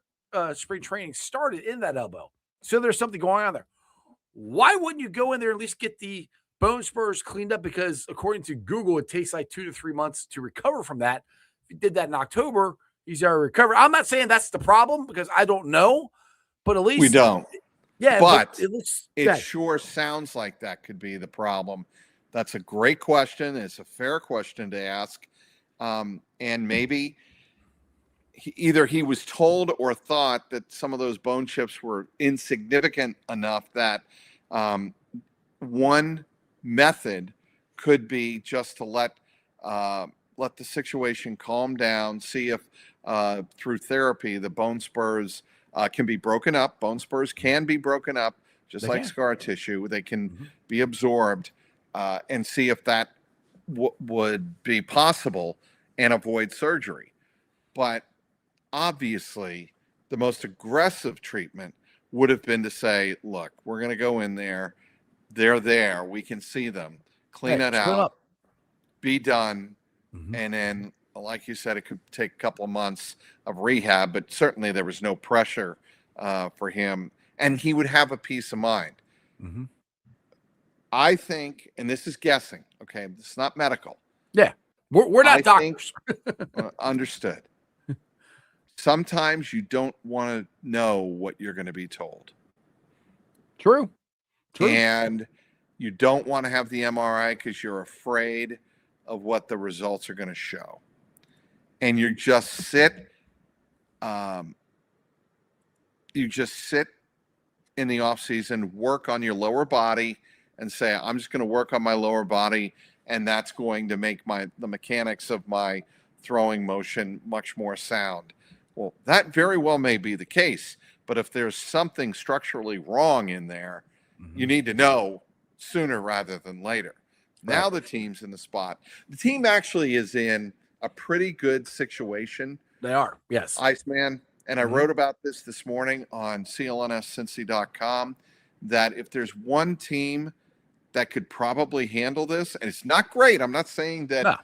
spring training started in that elbow. So there's something going on there. Why wouldn't you go in there and at least get the bone spurs cleaned up? Because according to Google, it takes like 2 to 3 months to recover from that. If you did that in October, he's already recovered. I'm not saying that's the problem, because I don't know, but at least we don't. Yeah, but it sure sounds like that could be the problem. That's a great question. It's a fair question to ask. And maybe either he was told or thought that some of those bone chips were insignificant enough that one method could be just to let the situation calm down, see if through therapy the bone spurs can be broken up. Bone spurs can be broken up, just like scar tissue. They can be absorbed, and see if that would be possible and avoid surgery. But obviously, the most aggressive treatment would have been to say, look, we're going to go in there. They're there. We can see them. Clean it out. Be done. And then, like you said, it could take a couple of months of rehab, but certainly there was no pressure for him, and he would have a peace of mind. I think, and this is guessing, okay, this is not medical. Yeah, we're not doctors. Understood. Sometimes you don't want to know what you're going to be told. True. And you don't want to have the MRI because you're afraid of what the results are going to show. And you just sit in the off season, work on your lower body, and say, I'm just going to work on my lower body, and that's going to make the mechanics of my throwing motion much more sound. Well, that very well may be the case, but if there's something structurally wrong in there, you need to know sooner rather than later. Now the team's in the spot. The team actually is in a pretty good situation. They are, yes. Iceman, and I wrote about this morning on clnscincy.com, that if there's one team that could probably handle this, and it's not great. I'm not saying that,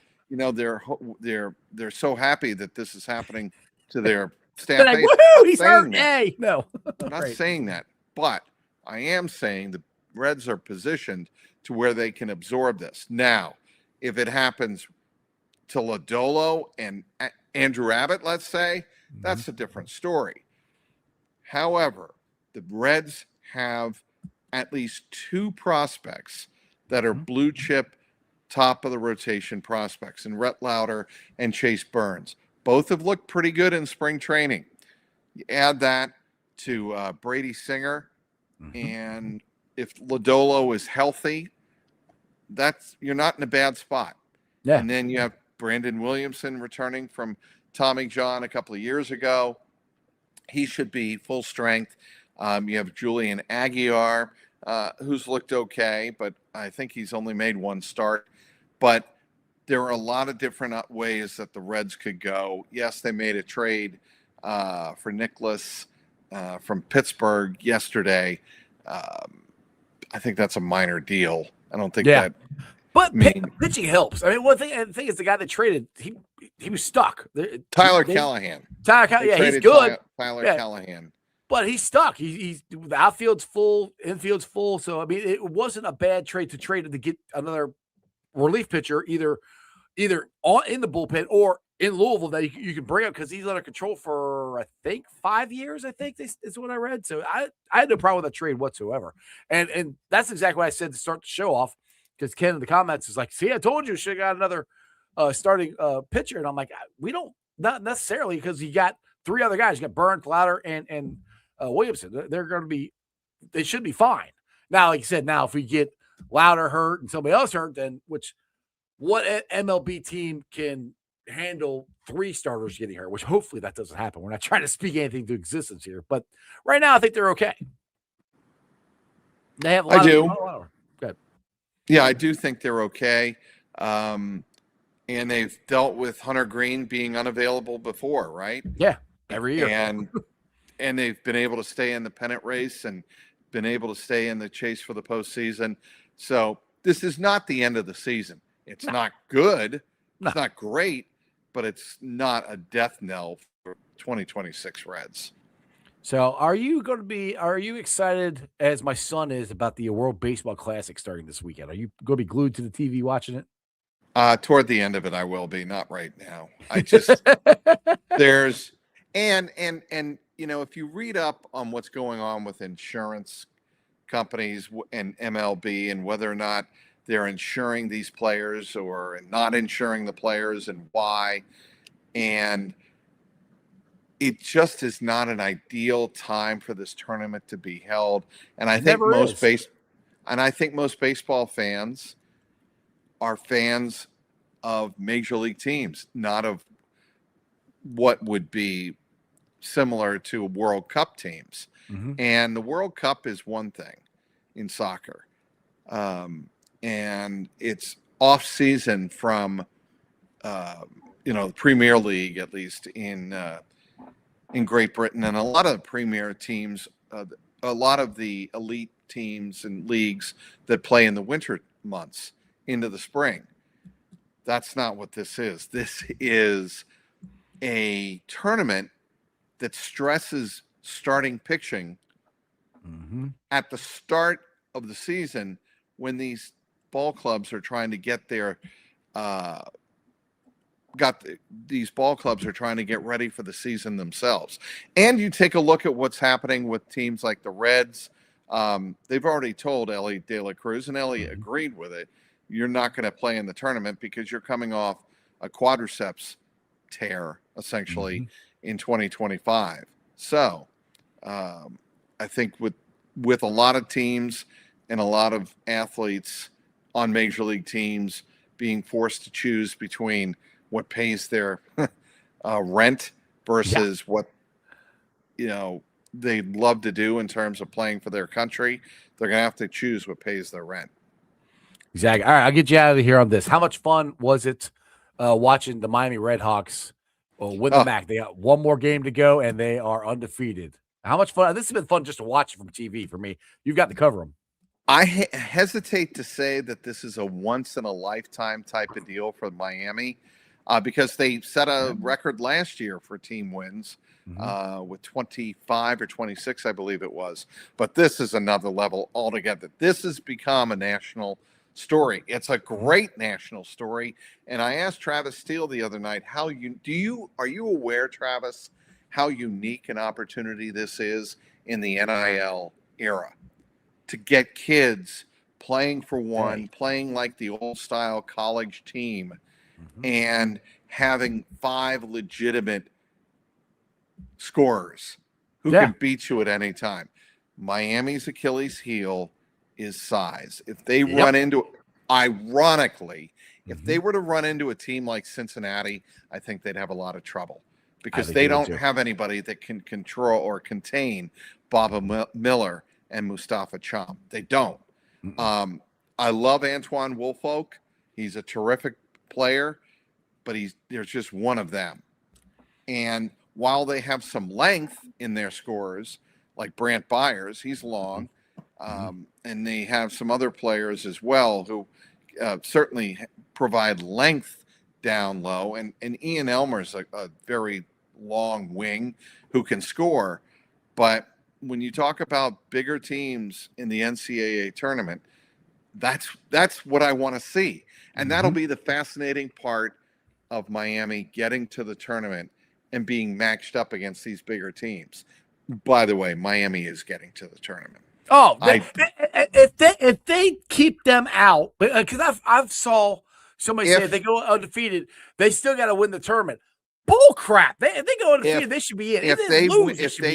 they're so happy that this is happening to their staff. They're like, woohoo, he's hurt. Hey, no. I'm not saying that, but I am saying the Reds are positioned to where they can absorb this. Now, if it happens to Lodolo and Andrew Abbott, let's say, that's a different story. However, the Reds have at least 2 prospects that are blue chip, top of the rotation prospects, and Rhett Lauder and Chase Burns. Both have looked pretty good in spring training. You add that to Brady Singer, and if Lodolo is healthy, you're not in a bad spot. Yeah. And then you have Brandon Williamson returning from Tommy John a couple of years ago. He should be full strength. You have Julian Aguiar, who's looked okay, but I think he's only made 1 start. But there are a lot of different ways that the Reds could go. Yes, they made a trade for Nicholas from Pittsburgh yesterday. I think that's a minor deal. I don't think that. But pitching helps. I mean, the thing is, the guy that traded, he was stuck. Tyler Callahan. He's good. Tyler Callahan. But he's stuck. He's the outfield's full, infield's full. So I mean, it wasn't a bad trade to get another relief pitcher, either in the bullpen or in Louisville that you can bring up, because he's under control for I think 5 years. I think is what I read. So I had no problem with that trade whatsoever. And that's exactly what I said to start the show off. Because Ken in the comments is like, see, I told you, should have got another starting pitcher. And I'm like, not necessarily, because you got 3 other guys. You got Burns, Lauder, and Williamson. They should be fine. Now, like you said, if we get Lauder hurt and somebody else hurt, then what MLB team can handle 3 starters getting hurt, which hopefully that doesn't happen. We're not trying to speak anything to existence here. But right now, I think they're okay. They have a lot of good. Yeah, I do think they're okay. And they've dealt with Hunter Green being unavailable before, right? Yeah, every year. And they've been able to stay in the pennant race and been able to stay in the chase for the postseason. So this is not the end of the season. It's not good. It's not great, but it's not a death knell for 2026 Reds. So are you excited, as my son is, about the World Baseball Classic starting this weekend? Are you going to be glued to the TV watching it? Toward the end of it, I will be. Not right now. I just there's and if you read up on what's going on with insurance companies and MLB and whether or not they're insuring these players or not insuring the players and why, and it just is not an ideal time for this tournament to be held. And I think most baseball fans are fans of major league teams, not of what would be similar to World Cup teams. And the World Cup is one thing in soccer. And it's off season from, the Premier League, at least in Great Britain, and a lot of the premier teams, a lot of the elite teams and leagues that play in the winter months into the spring. That's not what this is. This is a tournament that stresses starting pitching at the start of the season when these ball clubs are trying to get their these ball clubs are trying to get ready for the season themselves. And you take a look at what's happening with teams like the Reds. They've already told Ellie De La Cruz, and Ellie agreed with it. You're not going to play in the tournament because you're coming off a quadriceps tear, essentially, in 2025. So I think with a lot of teams and a lot of athletes on major league teams being forced to choose between what pays their rent versus what they'd love to do in terms of playing for their country, they're going to have to choose what pays their rent. Exactly. All right, I'll get you out of here on this. How much fun was it watching the Miami RedHawks win the MAC? They got one more game to go, and they are undefeated. How much fun? This has been fun just to watch it from TV for me. You've got to cover them. I hesitate to say that this is a once-in-a-lifetime type of deal for Miami because they set a record last year for team wins with 25 or 26, I believe it was. But this is another level altogether. This has become a national story. It's a great national story. And I asked Travis Steele the other night, are you aware, Travis, how unique an opportunity this is in the NIL era? To get kids playing for one, playing like the old style college team, and having 5 legitimate scorers who can beat you at any time. Miami's Achilles heel is size. If they run into, ironically, if they were to run into a team like Cincinnati, I think they'd have a lot of trouble because they don't have anybody that can control or contain Baba Miller and Mustafa Cham. They don't. I love Antoine Woolfolk. He's a terrific player, but there's just one of them. And while they have some length in their scores, like Brant Byers, he's long, and they have some other players as well who certainly provide length down low. And Ian Elmer's a very long wing who can score, but when you talk about bigger teams in the NCAA tournament, that's what I want to see. And that'll be the fascinating part of Miami getting to the tournament and being matched up against these bigger teams. By the way, Miami is getting to the tournament. Oh, if they keep them out, because I've saw somebody say if they go undefeated, they still got to win the tournament. Bull crap! If they go undefeated, they should be in. If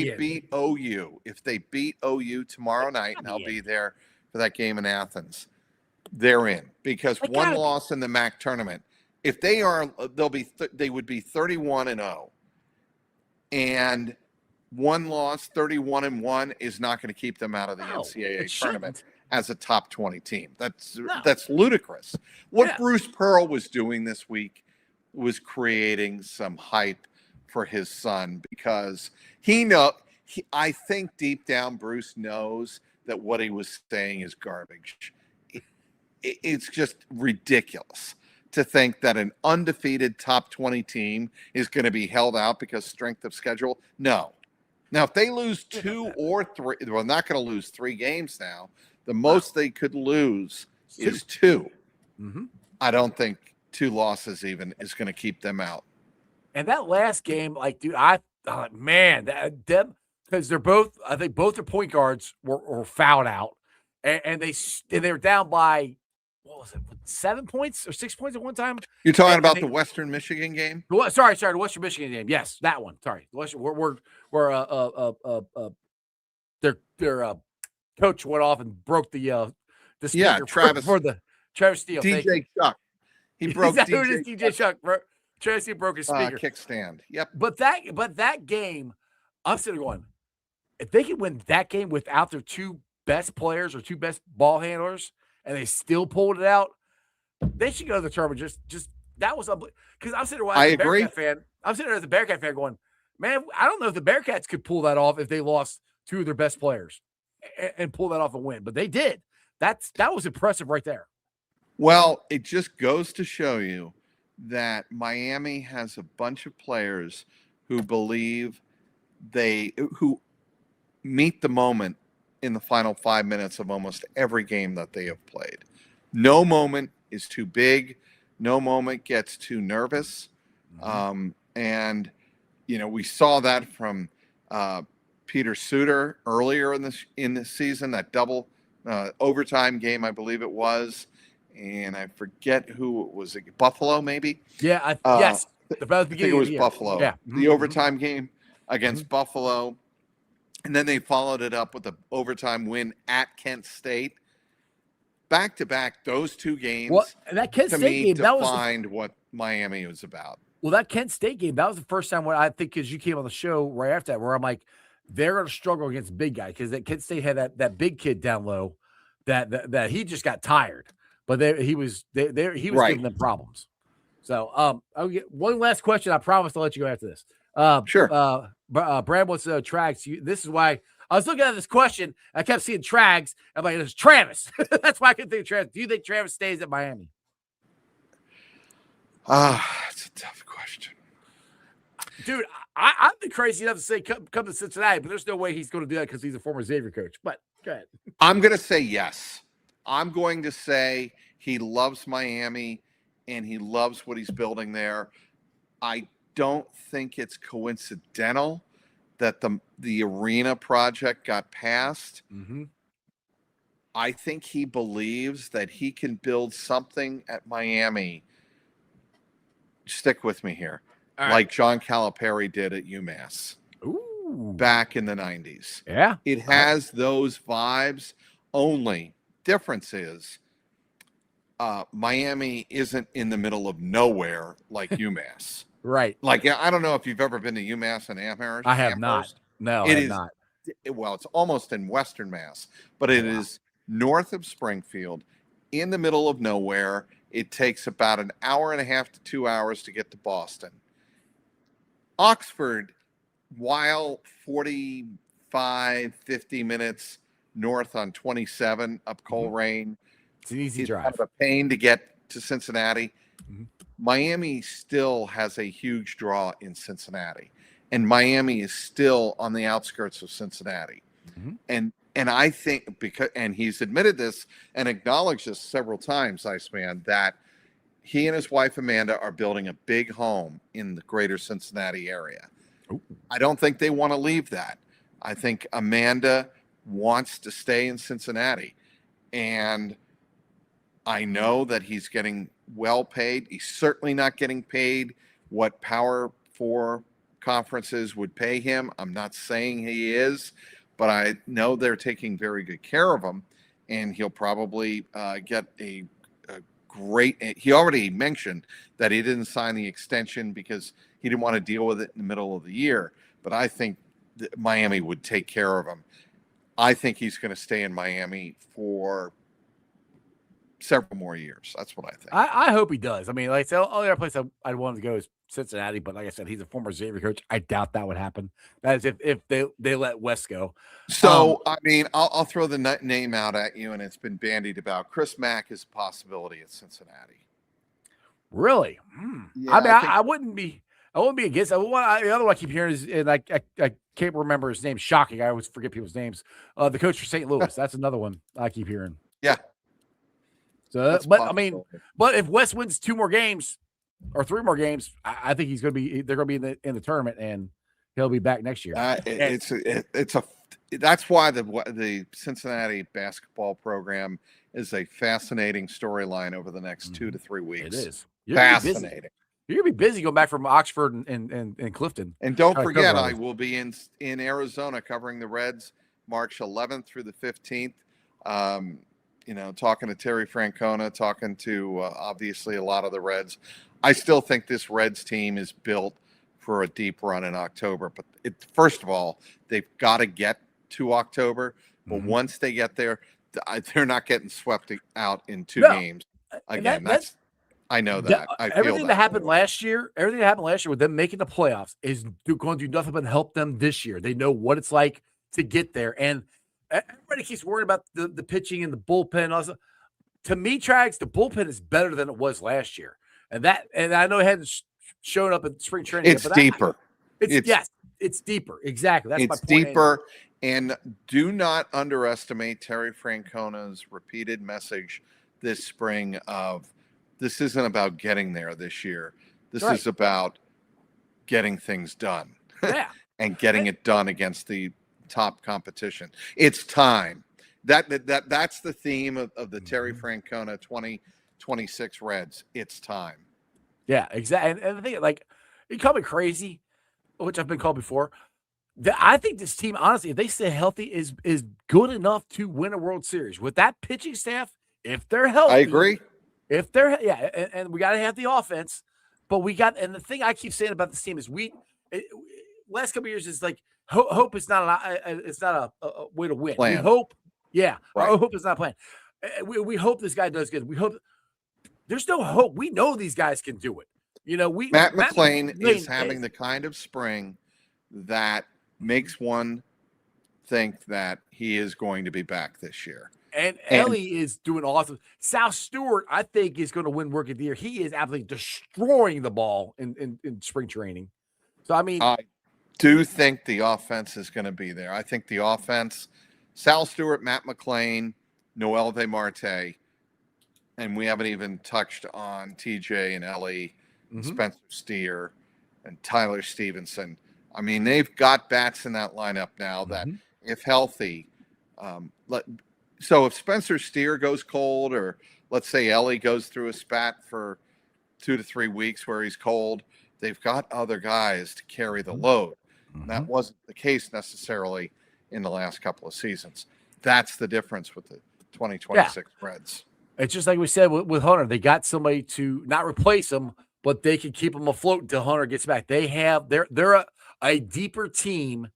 they beat OU tomorrow night, and I'll be there for that game in Athens, they're in because one loss in the MAC tournament. If they are, they would be 31-0, and one loss, 31-1, is not going to keep them out of the NCAA tournament as a top 20 team. That's ludicrous. What Bruce Pearl was doing this week was creating some hype for his son because I think deep down Bruce knows that what he was saying is garbage. It's just ridiculous to think that an undefeated top 20 team is going to be held out because strength of schedule. No. Now, if they lose 2 or 3, they're not going to lose 3 games now. The most they could lose is 2. I don't think 2 losses even is going to keep them out. And that last game, like, dude, them, because they're both, I think both their point guards were fouled out, and they were down by, what was it, 7 points or 6 points at one time? You're talking about the Western Michigan game? Sorry, the Western Michigan game. Yes, that one. Sorry, their coach went off and broke the speaker Travis for the Travis Steele. DJ Chuck. He broke DJ Chuck. Travis Steele broke his speaker kickstand. Yep. But that game, I'm sitting going, if they can win that game without their 2 best players or 2 best ball handlers, and they still pulled it out, they should go to the tournament. Just that was because I'm sitting there as a Bearcat fan. I'm sitting there as a Bearcat fan going, man, I don't know if the Bearcats could pull that off if they lost 2 of their best players and pull that off and win. But they did. That was impressive right there. Well, it just goes to show you that Miami has a bunch of players who believe who meet the moment in the final 5 minutes of almost every game that they have played. No moment is too big. No moment gets too nervous. And, we saw that from Peter Suter earlier in the season, that double overtime game, I believe it was. And I forget who it was. Buffalo, maybe? Yeah, yes. I think it was Buffalo. Yeah. The overtime game against Buffalo. And then they followed it up with an overtime win at Kent State. Back-to-back, those 2 games, that Kent State game, defined what Miami was about. Well, that Kent State game, that was the first time I think because you came on the show right after that where I'm like, they're going to struggle against big guys because that Kent State had that big kid down low that he just got tired. But he was giving them problems. So I'll get one last question. I promise I'll let you go after this. Sure. Brad wants to know tracks. This is why I was looking at this question. I kept seeing Trags. I'm like, it's Travis. That's why I couldn't think of Travis. Do you think Travis stays at Miami? It's a tough question. Dude, I'm the crazy enough to say come to Cincinnati, but there's no way he's going to do that because he's a former Xavier coach. But go ahead. I'm going to say yes. I'm going to say he loves Miami and he loves what he's building there. I don't think it's coincidental that the arena project got passed. Mm-hmm. I think he believes that he can build something at Miami. Stick with me here. Like John Calipari did at UMass back in the 90s. Yeah. It has those vibes. Only difference is Miami isn't in the middle of nowhere like UMass. Right. Like, I don't know if you've ever been to UMass and Amherst. I have not. No, it I have is not. Well, it's almost in Western Mass, but it is north of Springfield, in the middle of nowhere. It takes about an hour and a half to 2 hours to get to Boston. Oxford, while 45, 50 minutes north on 27 up Coleraine, it's an easy drive. Kind of a pain to get to Cincinnati. Mm-hmm. Miami still has a huge draw in Cincinnati, and Miami is still on the outskirts of Cincinnati. Mm-hmm. And I think and he's admitted this and acknowledged this several times, Iceman, that he and his wife Amanda are building a big home in the greater Cincinnati area. Ooh. I don't think they want to leave that. I think Amanda wants to stay in Cincinnati, and I know that he's getting well paid. He's certainly not getting paid what Power 4 conferences would pay him. I'm not saying he is, but I know they're taking very good care of him, and he'll probably get a great. He already mentioned that he didn't sign the extension because he didn't want to deal with it in the middle of the year. But I think Miami would take care of him. I think he's going to stay in Miami for several more years. That's what I think. I hope he does. I mean, like, the only other place I'd want to go is Cincinnati, but like I said, he's a former Xavier coach. I doubt that would happen. That is if they let West go. So, I mean, I'll throw the name out at you, and it's been bandied about. Chris Mack is a possibility at Cincinnati. Really? Yeah, I mean, I wouldn't be against it. The other one I keep hearing is, and I can't remember his name. Shocking. I always forget people's names. The coach for St. Louis. That's another one I keep hearing. Yeah. So, but if West wins 2 more games or 3 more games, I think they're going to be in the tournament, and he'll be back next year. That's why the Cincinnati basketball program is a fascinating storyline over the next 2 to 3 weeks. It is fascinating. You're gonna be busy going back from Oxford and Clifton. And don't forget, I will be in Arizona covering the Reds March 11th through the 15th. Talking to Terry Francona, talking to obviously a lot of the Reds. I still think this Reds team is built for a deep run in October. But first of all, they've got to get to October. But once they get there, they're not getting swept out in 2 games. Again, I know that. Everything that happened last year with them making the playoffs is going to do nothing but help them this year. They know what it's like to get there. And everybody keeps worrying about the pitching and the bullpen. Also, to me, Trags, the bullpen is better than it was last year. And I know it hadn't shown up in spring training. It's deeper. It's deeper. Exactly. That's my point. It's deeper. And do not underestimate Terry Francona's repeated message this spring of this isn't about getting there this year. This is about getting things done. Yeah. And getting it done against the top competition. It's time. That's the theme of the Terry Francona 2026 Reds. It's time. Yeah, exactly. And the thing, like, you call me crazy, which I've been called before. I think this team, honestly, if they stay healthy, is good enough to win a World Series with that pitching staff. If they're healthy, I agree. If they're and we got to have the offense, but and the thing I keep saying about this team is last couple of years is like hope is not a way to win. Plan. We hope, right. Hope is not a plan. We hope this guy does good. We hope. There's no hope. We know these guys can do it. Matt McClain is having the kind of spring that makes one think that he is going to be back this year. And Ellie is doing awesome. South Stewart, I think, is going to win Rookie of the Year. He is absolutely destroying the ball in spring training. So, I mean, I do think the offense is going to be there. I think the offense, Sal Stewart, Matt McClain, Noel De Marte, and we haven't even touched on TJ and Ellie, Spencer Steer, and Tyler Stevenson. I mean, they've got bats in that lineup now that, if healthy, so if Spencer Steer goes cold, or let's say Ellie goes through a spat for 2 to 3 weeks where he's cold, they've got other guys to carry the load. That wasn't the case necessarily in the last couple of seasons. That's the difference with the 2026 Reds. It's just like we said with Hunter. They got somebody to not replace him, but they can keep him afloat until Hunter gets back. They're a deeper team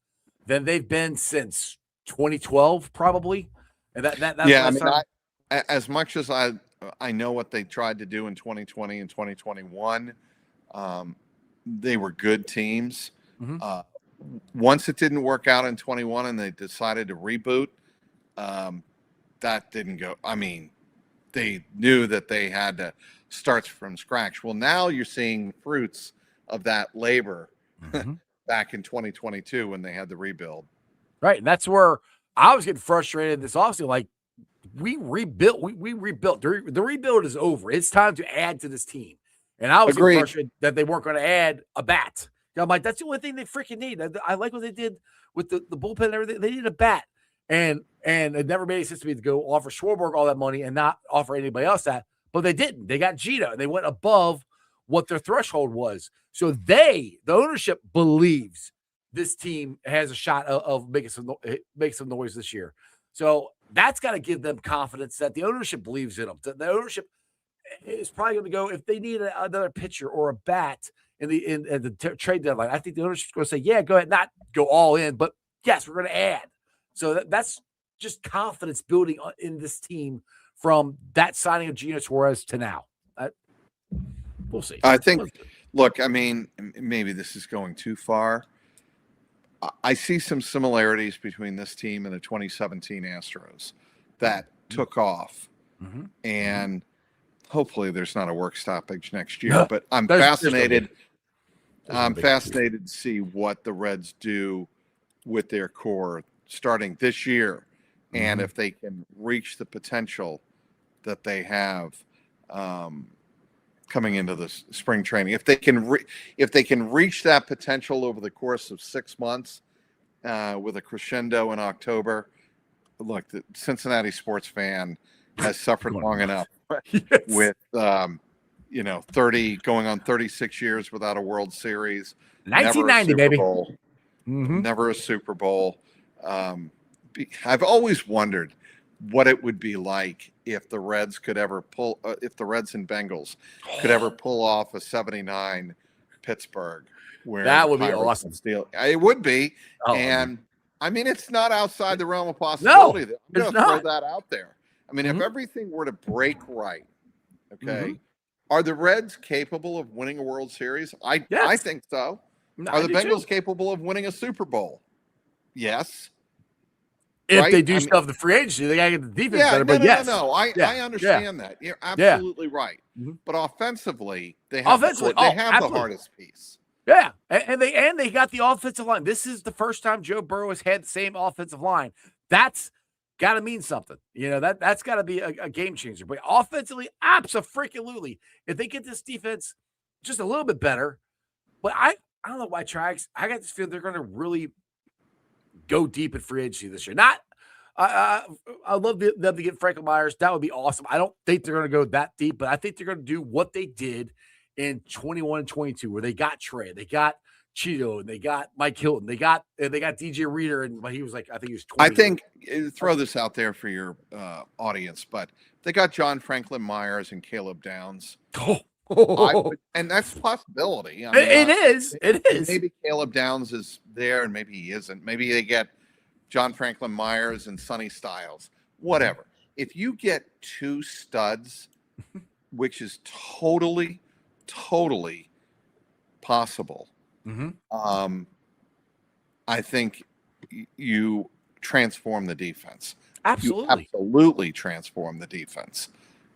than they've been since 2012, probably. And that's yeah. I mean, as much as I know what they tried to do in 2020 and 2021, they were good teams. Once it didn't work out in 21 and they decided to reboot, that didn't go. I mean, they knew that they had to start from scratch. Well, now you're seeing fruits of that labor back in 2022 when they had the rebuild. Right. And that's where I was getting frustrated this offseason. Like, we rebuilt. We rebuilt. The rebuild is over. It's time to add to this team. And I was getting frustrated that they weren't going to add a bat. I'm like, that's the only thing they freaking need. I like what they did with the bullpen and everything. They need a bat. And it never made sense to me to go offer Schwarber all that money and not offer anybody else that. But they didn't. They got Gito. They went above what their threshold was. So the ownership believes this team has a shot of making some noise this year. So that's got to give them confidence that the ownership believes in them. The ownership is probably going to go, if they need another pitcher or a bat in the trade deadline, I think the ownership is going to say, yeah, go ahead, not go all in, but yes, we're going to add. So that's just confidence building in this team from that signing of Gino Torres to now. We'll see. I think, look, I mean, maybe this is going too far. I see some similarities between this team and the 2017 Astros that took off. And hopefully there's not a work stoppage next year, but I'm fascinated. I'm fascinated to see what the Reds do with their core starting this year, and if they can reach the potential that they have coming into the spring training. If they can reach that potential over the course of 6 months with a crescendo in October, look, the Cincinnati sports fan has suffered long enough with 30 going on 36 years without a World Series, 1990 baby, never a Super Bowl. I've always wondered what it would be like if the Reds could ever if the Reds and Bengals could ever pull off a 79 Pittsburgh, where that would be awesome. It would be. And I mean, it's not outside the realm of possibility. No, I'm going to throw that out there. I mean, if everything were to break right, okay, are the Reds capable of winning a World Series? I think so. Are the Bengals capable of winning a Super Bowl? Yes. If they do stuff the free agency, they got to get the defense better. No. I understand that. You're absolutely right. But offensively, they have the hardest piece. Yeah, and they got the offensive line. This is the first time Joe Burrow has had the same offensive line. That's got to mean something. That's got to be a game changer. But offensively, absolutely. If they get this defense just a little bit better, but I don't know why Trags. I got this feeling they're going to really go deep in free agency this year. I'd love them to get Franklin Myers. That would be awesome. I don't think they're going to go that deep, but I think they're going to do what they did in 21 and 22, where they got Trey, they got Cheeto, and they got Mike Hilton, they got DJ Reader, and he was like, I think he was 20. I think throw this out there for your audience, but they got John Franklin Myers and Caleb Downs. And that's a possibility. I mean, it is. Maybe Caleb Downs is there, and maybe he isn't. Maybe they get John Franklin Myers and Sonny Styles. Whatever. If you get two studs, which is totally possible, I think you transform the defense. Absolutely. You absolutely transform the defense.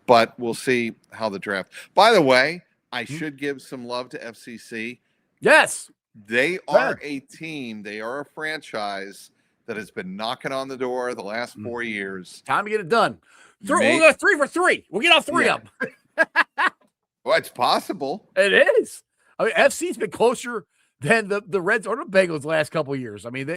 But we'll see how the draft. By the way, I should give some love to FCC. Yes. They are a team. They are a franchise that has been knocking on the door the last 4 years. Time to get it done. We'll go 3 for 3. We'll get all 3 of them. Well, it's possible. It is. I mean, FC's been closer than the Reds or the Bengals the last couple of years. I mean,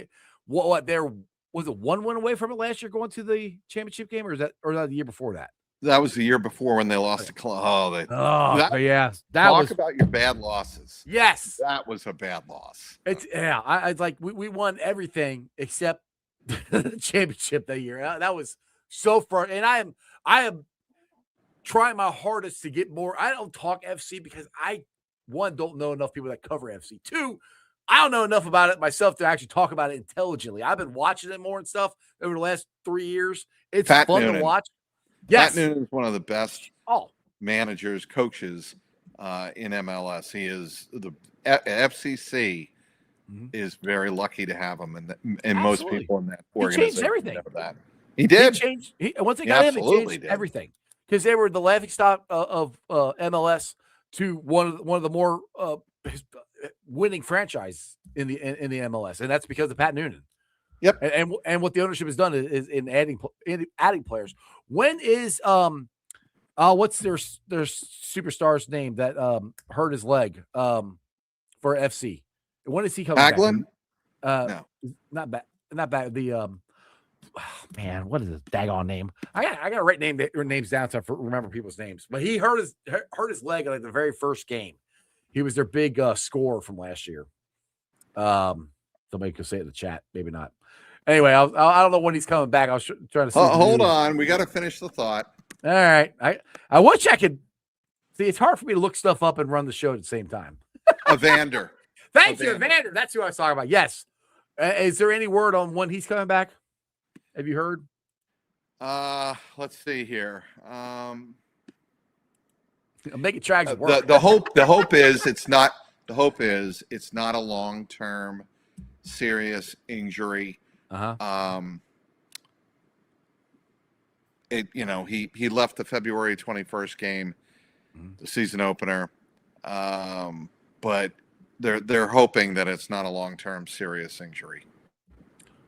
was it 1 win away from it last year going to the championship game, or that the year before that? That was the year before when they lost to Columbus. Yeah. Talk about your bad losses. Yes. That was a bad loss. I like we won everything except the championship that year. That was so far. And I am trying my hardest to get more. I don't talk FC because one, don't know enough people that cover FC. 2, I don't know enough about it myself to actually talk about it intelligently. I've been watching it more and stuff over the last 3 years. It's fun to watch. Yes. Pat Noonan is one of the best managers, coaches in MLS. He is the FCC is very lucky to have him, and most people in that organization. He changed everything. He did. Once they got him, it changed everything because they were the laughingstock of MLS to one of the more winning franchise in the MLS, and that's because of Pat Noonan. Yep. And what the ownership has done is in adding players. When is what's their superstar's name that hurt his leg for FC? When is he coming Hagelin? back? No, not bad. The man, what is his daggone name? I got to write names down so I remember people's names. But he hurt his leg like the very first game. He was their big scorer from last year. Somebody could say it in the chat, maybe not. Anyway, I don't know when he's coming back. I was trying to see. Hold on, we got to finish the thought. All right, I wish I could see. It's hard for me to look stuff up and run the show at the same time. Evander. Thank you, Evander. That's who I was talking about. Yes. Is there any word on when he's coming back? Have you heard? Let's see here. I'm making tracks work. The hope is it's not a long-term serious injury. He left the February 21st game, the season opener. But they're hoping that it's not a long-term serious injury.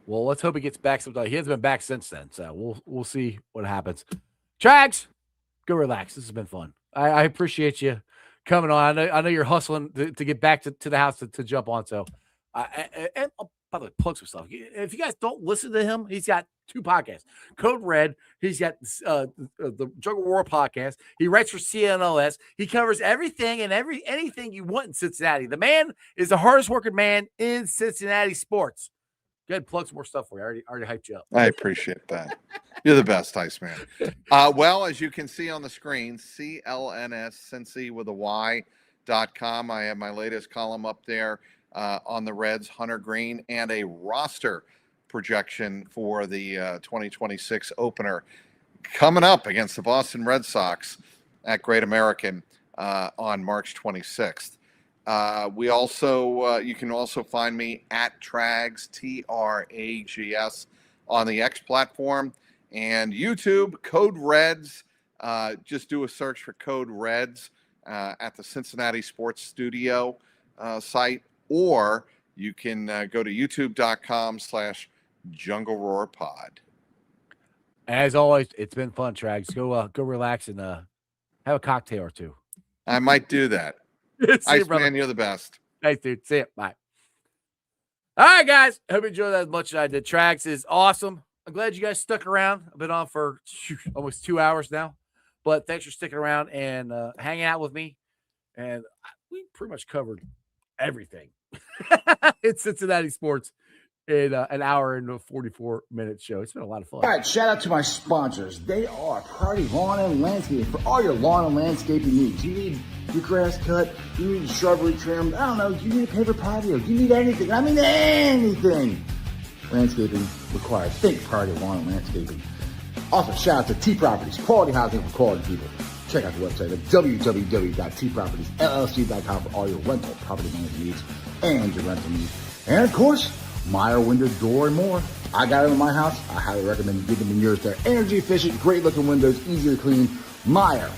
Well, let's hope he gets back sometime. He hasn't been back since then, so we'll see what happens. Trags, go relax. This has been fun. I appreciate you coming on. I know you're hustling to get back to the house to jump on. So, and by the way, plug some stuff. If you guys don't listen to him, he's got 2 podcasts. Code Red. He's got the Jungle War podcast. He writes for CNLS. He covers everything and anything you want in Cincinnati. The man is the hardest working man in Cincinnati sports. Go ahead, plug some more stuff for you. I already hyped you up. I appreciate that. You're the best, Iceman. Well, as you can see on the screen, CLNS Cincy with a Y.com. I have my latest column up there on the Reds, Hunter Green, and a roster projection for the 2026 opener coming up against the Boston Red Sox at Great American on March 26th. We also you can also find me at Trags, TRAGS, on the X platform and YouTube. Code Reds. Just do a search for Code Reds at the Cincinnati Sports Studio site, or you can go to youtube.com/Jungle Roar Pod. As always, it's been fun, Trags. Go relax and have a cocktail or 2. I might do that. Iceman, you're the best. Thanks, dude. See ya. Bye. All right, guys. Hope you enjoyed that as much as I did. Trags is awesome. I'm glad you guys stuck around. I've been on for almost 2 hours now. But thanks for sticking around and hanging out with me. And we pretty much covered everything. It's Cincinnati sports in an hour and a 44-minute show. It's been a lot of fun. All right, shout out to my sponsors. They are Party Lawn and Landscaping for all your lawn and landscaping needs. You need your grass cut, you need shrubbery trimmed, I don't know, you need a paper patio, you need anything. I mean anything. Landscaping required. Think Party Lawn and Landscaping. Also, shout out to T Properties, quality housing for quality people. Check out the website at www.tpropertiesllc.com for all your rental property management needs and your rental needs. And of course, Meyer Window Door and more. I got them in my house. I highly recommend you get them in yours. They're energy efficient, great looking windows, easy to clean. Meyer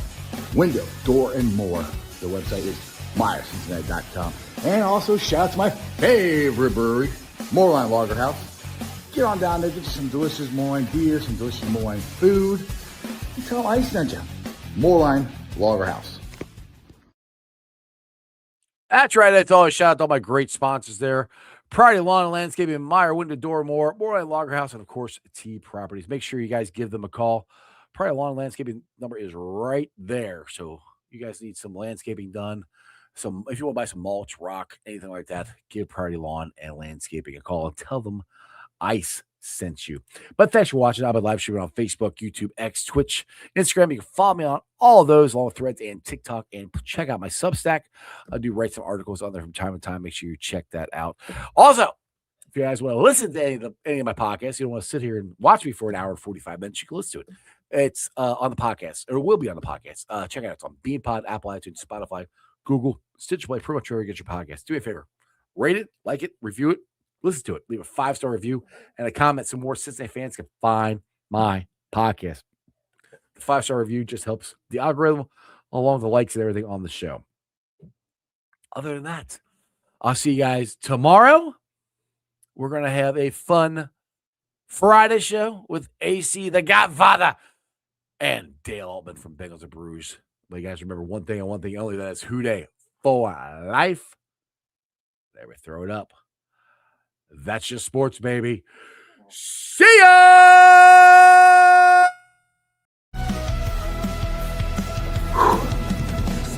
Window, Door, and More. The website is MeyerCincinnati.com. And also shout out to my favorite brewery, Moorline Lager House. Get on down there, get you some delicious Moorline beer, some delicious Moorline food. And tell them I sent you. Moorline Lager House. That's right. That's all. Shout out to all my great sponsors there. Priority Lawn and Landscaping, Meyer Window, Door, More Lager House, and of course, T Properties. Make sure you guys give them a call. Priority Lawn and Landscaping number is right there. So you guys need some landscaping done. If you want to buy some mulch, rock, anything like that, give Priority Lawn and Landscaping a call and tell them Ice sent you. But thanks for watching. I'll be live streaming on Facebook, YouTube, X, Twitch, Instagram. You can follow me on all of those, along with Threads and TikTok, and check out my Substack. I do write some articles on there from time to time. Make sure you check that out. Also, if you guys want to listen to any of my podcasts, you don't want to sit here and watch me for an hour and 45 minutes, you can listen to it. It's on the podcast, or it will be on the podcast. Check it out. It's on BeanPod, Apple iTunes, Spotify, Google, Stitcher Play, pretty much wherever you get your podcast. Do me a favor. Rate it, like it, review it, listen to it. Leave a 5-star review and a comment so more Cincinnati fans can find my podcast. The 5-star review just helps the algorithm along with the likes and everything on the show. Other than that, I'll see you guys tomorrow. We're going to have a fun Friday show with AC, the Godfather, and Dale Altman from Bengals and Brews. But you guys remember one thing and one thing only, that is Houday for life. There we throw it up. That's just sports, baby. See ya!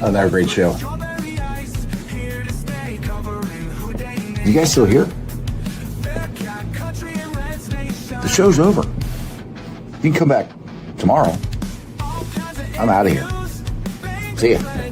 Another great show. You guys still here? The show's over. You can come back tomorrow. I'm out of here. See ya.